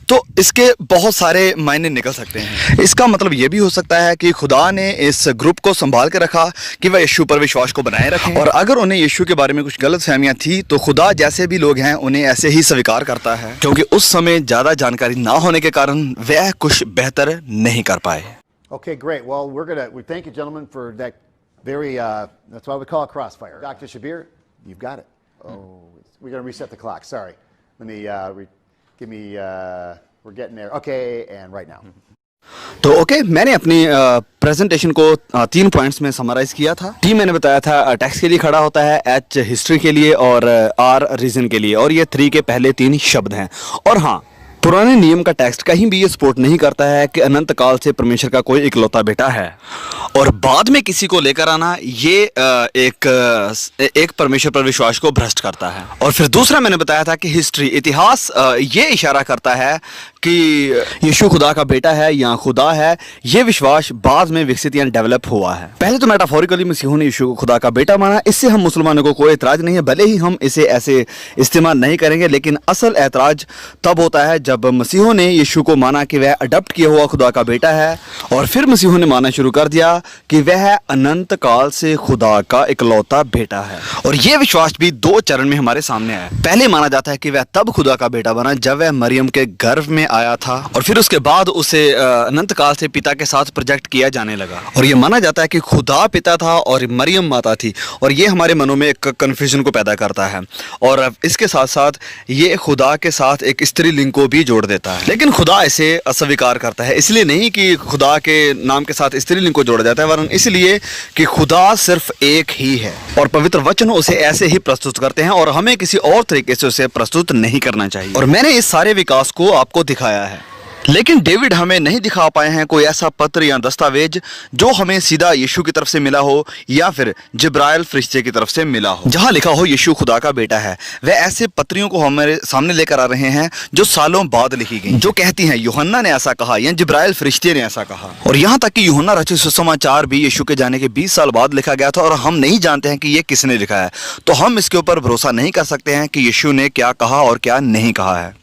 तो इसके बहुत सारे मायने निकल सकते हैं। इसका मतलब ये भी हो सकता है कि खुदा ने इस ग्रुप को संभाल के रखा कि वह यीशु पर विश्वास को बनाए रखें, और अगर उन्हें यीशु के बारे में कुछ गलत फहमियाँ थी तो खुदा जैसे भी लोग हैं उन्हें ऐसे ही स्वीकार करता है, क्योंकि उस समय ज़्यादा जानकारी ना होने के कारण वह कुछ बेहतर नहीं कर पाए। Okay, great. Well, we thank you, gentlemen, for that very, that's why we call it crossfire. Dr. Shabir, you've got it. Oh, we're going to reset the clock. Sorry. Let me, we're getting there. Okay, and right now. तो ओके, मैंने अपनी प्रेजेंटेशन को 3 पॉइंट्स में समराइज किया था। टी मैंने बताया था टेक्स्ट के लिए खड़ा होता है, एच हिस्ट्री के लिए और आर रीजन के लिए, और ये 3 के पहले 3 शब्द हैं। और हाँ, पुराने नियम का टेक्स्ट कहीं भी ये सपोर्ट नहीं करता है कि अनंत काल से परमेश्वर का कोई इकलौता बेटा है, और बाद में किसी को लेकर आना ये एक परमेश्वर पर विश्वास को भ्रष्ट करता है। और फिर दूसरा मैंने बताया था कि हिस्ट्री, इतिहास ये इशारा करता है कि यीशु खुदा का बेटा है या खुदा है, ये विश्वास बाद में विकसित या डेवलप हुआ है। पहले तो मेटाफोरिकली मसीहों ने यीशु को खुदा का बेटा माना, इससे हम मुसलमानों को कोई एतराज नहीं है, भले ही हम इसे ऐसे इस्तेमाल नहीं करेंगे, लेकिन असल एतराज तब होता है जब मसीहों ने यीशु को माना कि वह अडॉप्ट किया हुआ खुदा का बेटा है, और फिर मसीहों ने माना शुरू कर दिया कि वह अनंत काल से खुदा का इकलौता बेटा है। और यह विश्वास भी 2 चरण में हमारे सामने है। पहले माना जाता है कि वह तब खुदा का बेटा बना जब वह मरियम के गर्भ में आया था, और फिर उसके बाद उसे अनंत काल से पिता के साथ प्रोजेक्ट किया जाने लगा। और यह माना जाता है कि खुदा पिता था और मरियम माता थी, और ये हमारे मनों में एक कन्फ्यूजन को पैदा करता है, और इसके साथ साथ ये खुदा के साथ एक स्त्रीलिंग को भी जोड़ देता है। लेकिन खुदा इसे अस्वीकार करता है, इसलिए नहीं कि खुदा के नाम के साथ स्त्रीलिंग को जोड़ा जाता है, वरन इसलिए कि खुदा सिर्फ एक ही है, और पवित्र वचन उसे ऐसे ही प्रस्तुत करते हैं, और हमें किसी और तरीके से उसे प्रस्तुत नहीं करना चाहिए। और मैंने इस सारे विकास को आपको दिखाया है, लेकिन डेविड हमें नहीं दिखा पाए हैं कोई ऐसा पत्र या दस्तावेज जो हमें सीधा यीशु की तरफ से मिला हो या फिर जिब्राइल फरिश्ते की तरफ से मिला हो, जहां लिखा हो यीशु खुदा का बेटा है। वे ऐसे पत्रियों को हमारे सामने लेकर आ रहे हैं जो सालों बाद लिखी गई, जो कहती हैं यूहन्ना ने ऐसा कहा या जिब्राइल फरिश्ते ने ऐसा कहा। और यहाँ तक कि यूहन्ना रचित सुसमाचार भी यीशु के जाने के 20 साल बाद लिखा गया था, और हम नहीं जानते हैं कि ये किसने लिखा है। तो हम इसके ऊपर भरोसा नहीं कर सकते हैं कि यीशु ने क्या कहा और क्या नहीं कहा है।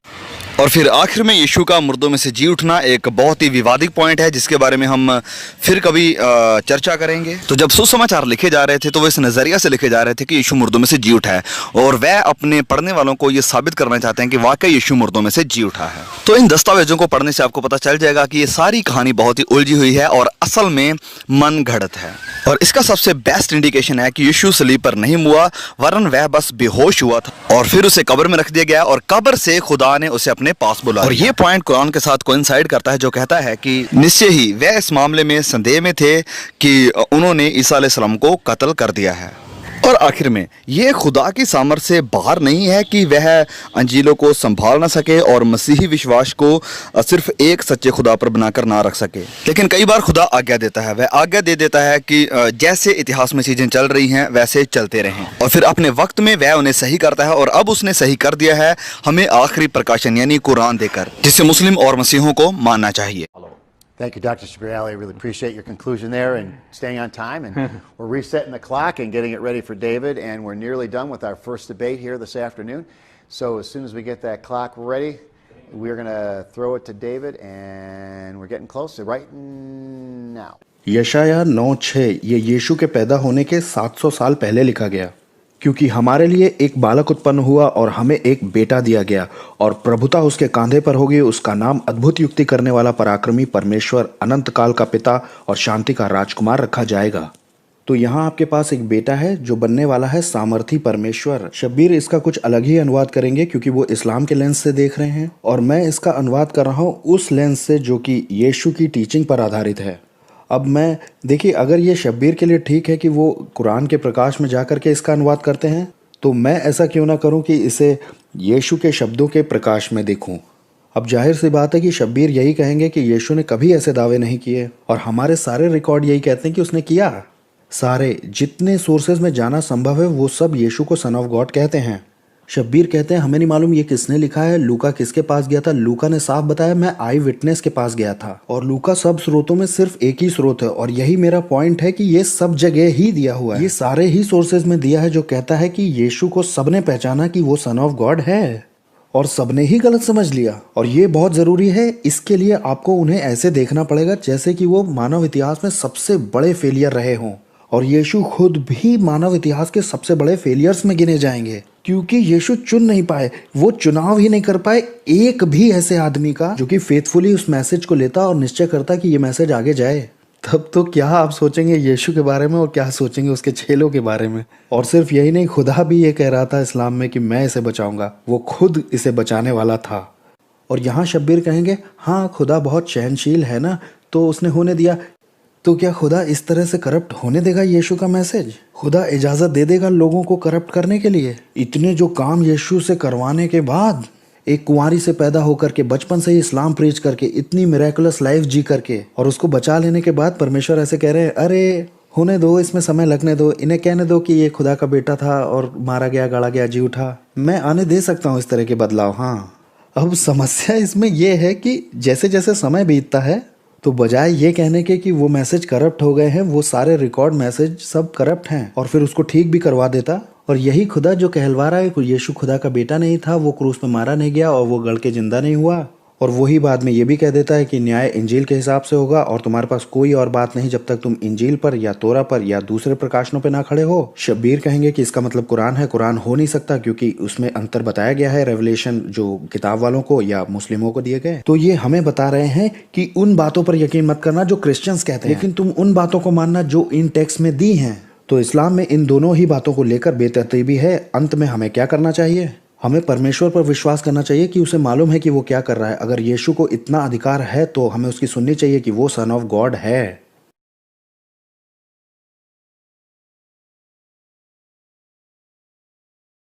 और फिर आखिर में यीशु का मुर्दों में से जी उठना एक बहुत ही विवादित पॉइंट है, जिसके बारे में हम फिर कभी चर्चा करेंगे। तो जब सुसमाचार लिखे जा रहे थे तो वो इस नज़रिया से लिखे जा रहे थे कि यीशु मुर्दों में से जी उठा है, और वह अपने पढ़ने वालों को ये साबित करना चाहते हैं कि वाकई यीशु मुर्दों में से जी उठा है। तो इन दस्तावेजों को पढ़ने से आपको पता चल जाएगा कि ये सारी कहानी बहुत ही उलझी हुई है और असल में मन घड़त है। और इसका सबसे बेस्ट इंडिकेशन है कि यीशु सलीब पर नहीं हुआ, वरन वह बस बेहोश हुआ था, और फिर उसे कब्र में रख दिया गया, और कब्र से खुदा ने उसे अपने पास बुला। और ये पॉइंट कुरान के साथ कोइंसाइड करता है, जो कहता है कि निश्चय ही वह इस मामले में संदेह में थे कि उन्होंने ईसा अलैहिस्सलाम को कत्ल कर दिया है। और आखिर में ये खुदा की सामर्थ्य से बाहर नहीं है कि वह अंजीलों को संभाल ना सके और मसीही विश्वास को सिर्फ एक सच्चे खुदा पर बनाकर ना रख सके। लेकिन कई बार खुदा आज्ञा देता है, वह आज्ञा दे देता है कि जैसे इतिहास में चीज़ें चल रही हैं वैसे चलते रहें, और फिर अपने वक्त में वह उन्हें सही करता है। और अब उसने सही कर दिया है हमें आखिरी प्रकाशन यानी कुरान देकर, जिसे मुस्लिम और मसीहों को मानना चाहिए। Thank you, Dr. Shabir Ali. I really appreciate your conclusion there and staying on time. And we're resetting the clock and getting it ready for David. And we're nearly done with our first debate here this afternoon. So as soon as we get that clock ready, we're going to throw it to David. And we're getting closer right now. यशाया 9:6 ये यीशु के पैदा होने के 700 साल पहले लिखा गया। क्योंकि हमारे लिए एक बालक उत्पन्न हुआ और हमें एक बेटा दिया गया और प्रभुता उसके कांधे पर होगी। उसका नाम अद्भुत युक्ति करने वाला, पराक्रमी परमेश्वर, अनंत काल का पिता और शांति का राजकुमार रखा जाएगा। तो यहाँ आपके पास एक बेटा है जो बनने वाला है सामर्थी परमेश्वर। शब्बीर इसका कुछ अलग ही अनुवाद करेंगे क्योंकि वो इस्लाम के लेंस से देख रहे हैं, और मैं इसका अनुवाद कर रहा हूँ उस लेंस से जो कि यीशु की टीचिंग पर आधारित है। अब मैं देखिए, अगर ये शब्बीर के लिए ठीक है कि वो कुरान के प्रकाश में जाकर के इसका अनुवाद करते हैं, तो मैं ऐसा क्यों ना करूं कि इसे यीशु के शब्दों के प्रकाश में देखूं। अब जाहिर सी बात है कि शब्बीर यही कहेंगे कि यीशु ने कभी ऐसे दावे नहीं किए, और हमारे सारे रिकॉर्ड यही कहते हैं कि उसने किया। सारे जितने सोर्सेज में जाना संभव है वो सब यीशु को सन ऑफ गॉड कहते हैं। शब्बीर कहते हैं हमें नहीं मालूम ये किसने लिखा है, लूका किसके पास गया था। लूका ने साफ बताया मैं आई विटनेस के पास गया था, और लूका सब स्रोतों में सिर्फ एक ही स्रोत है, और यही मेरा पॉइंट है कि ये सब जगह ही दिया हुआ है। ये सारे ही सोर्सेज में दिया है जो कहता है कि यीशु को सबने पहचाना कि वो सन ऑफ गॉड है, और सबने ही गलत समझ लिया। और ये बहुत ज़रूरी है, इसके लिए आपको उन्हें ऐसे देखना पड़ेगा जैसे कि वो मानव इतिहास में सबसे बड़े फेलियर रहे हों, और यीशु खुद भी मानव इतिहास के सबसे बड़े फेलियर्स में गिने जाएंगे, क्योंकि यीशु चुन नहीं पाए, वो चुनाव ही नहीं कर पाए एक भी ऐसे आदमी का जो कि फेथफुली उस मैसेज को लेता और निश्चय करता कि ये मैसेज आगे जाए। तब तो क्या आप सोचेंगे यीशु के बारे में, और क्या सोचेंगे उसके चेलों के बारे में। और सिर्फ यही नहीं, खुदा भी ये कह रहा था इस्लाम में कि मैं इसे बचाऊंगा, वो खुद इसे बचाने वाला था। और यहाँ शब्बीर कहेंगे हाँ खुदा बहुत सहनशील है ना, तो उसने होने दिया। तो क्या खुदा इस तरह से करप्ट होने देगा यीशु का मैसेज? खुदा इजाज़त दे देगा लोगों को करप्ट करने के लिए? इतने जो काम यीशु से करवाने के बाद, एक कुंवारी से पैदा होकर के, बचपन से ही इस्लाम प्रीच करके, इतनी मिरेकुलस लाइफ जी करके, और उसको बचा लेने के बाद परमेश्वर ऐसे कह रहे हैं अरे होने दो, इसमें समय लगने दो, इन्हें कहने दो कि ये खुदा का बेटा था और मारा गया, गाड़ा गया, जी उठा। मैं आने दे सकता हूँ इस तरह के बदलाव। हाँ, अब समस्या इसमें यह है कि जैसे जैसे समय बीतता है, तो बजाय ये कहने के कि वो मैसेज करप्ट हो गए हैं, वो सारे रिकॉर्ड मैसेज सब करप्ट हैं, और फिर उसको ठीक भी करवा देता। और यही खुदा जो कहलवा रहा है कि यीशु खुदा का बेटा नहीं था, वो क्रूस में मारा नहीं गया और वो गड़ के जिंदा नहीं हुआ, और वही बाद में ये भी कह देता है कि न्याय इंजील के हिसाब से होगा, और तुम्हारे पास कोई और बात नहीं जब तक तुम इंजील पर या तोरा पर या दूसरे प्रकाशनों पे ना खड़े हो। शब्बीर कहेंगे कि इसका मतलब कुरान है। कुरान हो नहीं सकता क्योंकि उसमें अंतर बताया गया है रेवलेशन जो किताब वालों को या मुस्लिमों को दिए गए। तो ये हमें बता रहे हैं कि उन बातों पर यकीन मत करना जो क्रिश्चियंस कहते हैं, लेकिन तुम उन बातों को मानना जो इन टेक्स्ट में दी हैं। तो इस्लाम में इन दोनों ही बातों को लेकर बेतरतीबी है। अंत में हमें क्या करना चाहिए? हमें परमेश्वर पर विश्वास करना चाहिए कि उसे मालूम है कि वो क्या कर रहा है। अगर यीशु को इतना अधिकार है तो हमें उसकी सुननी चाहिए कि वो सन ऑफ गॉड है।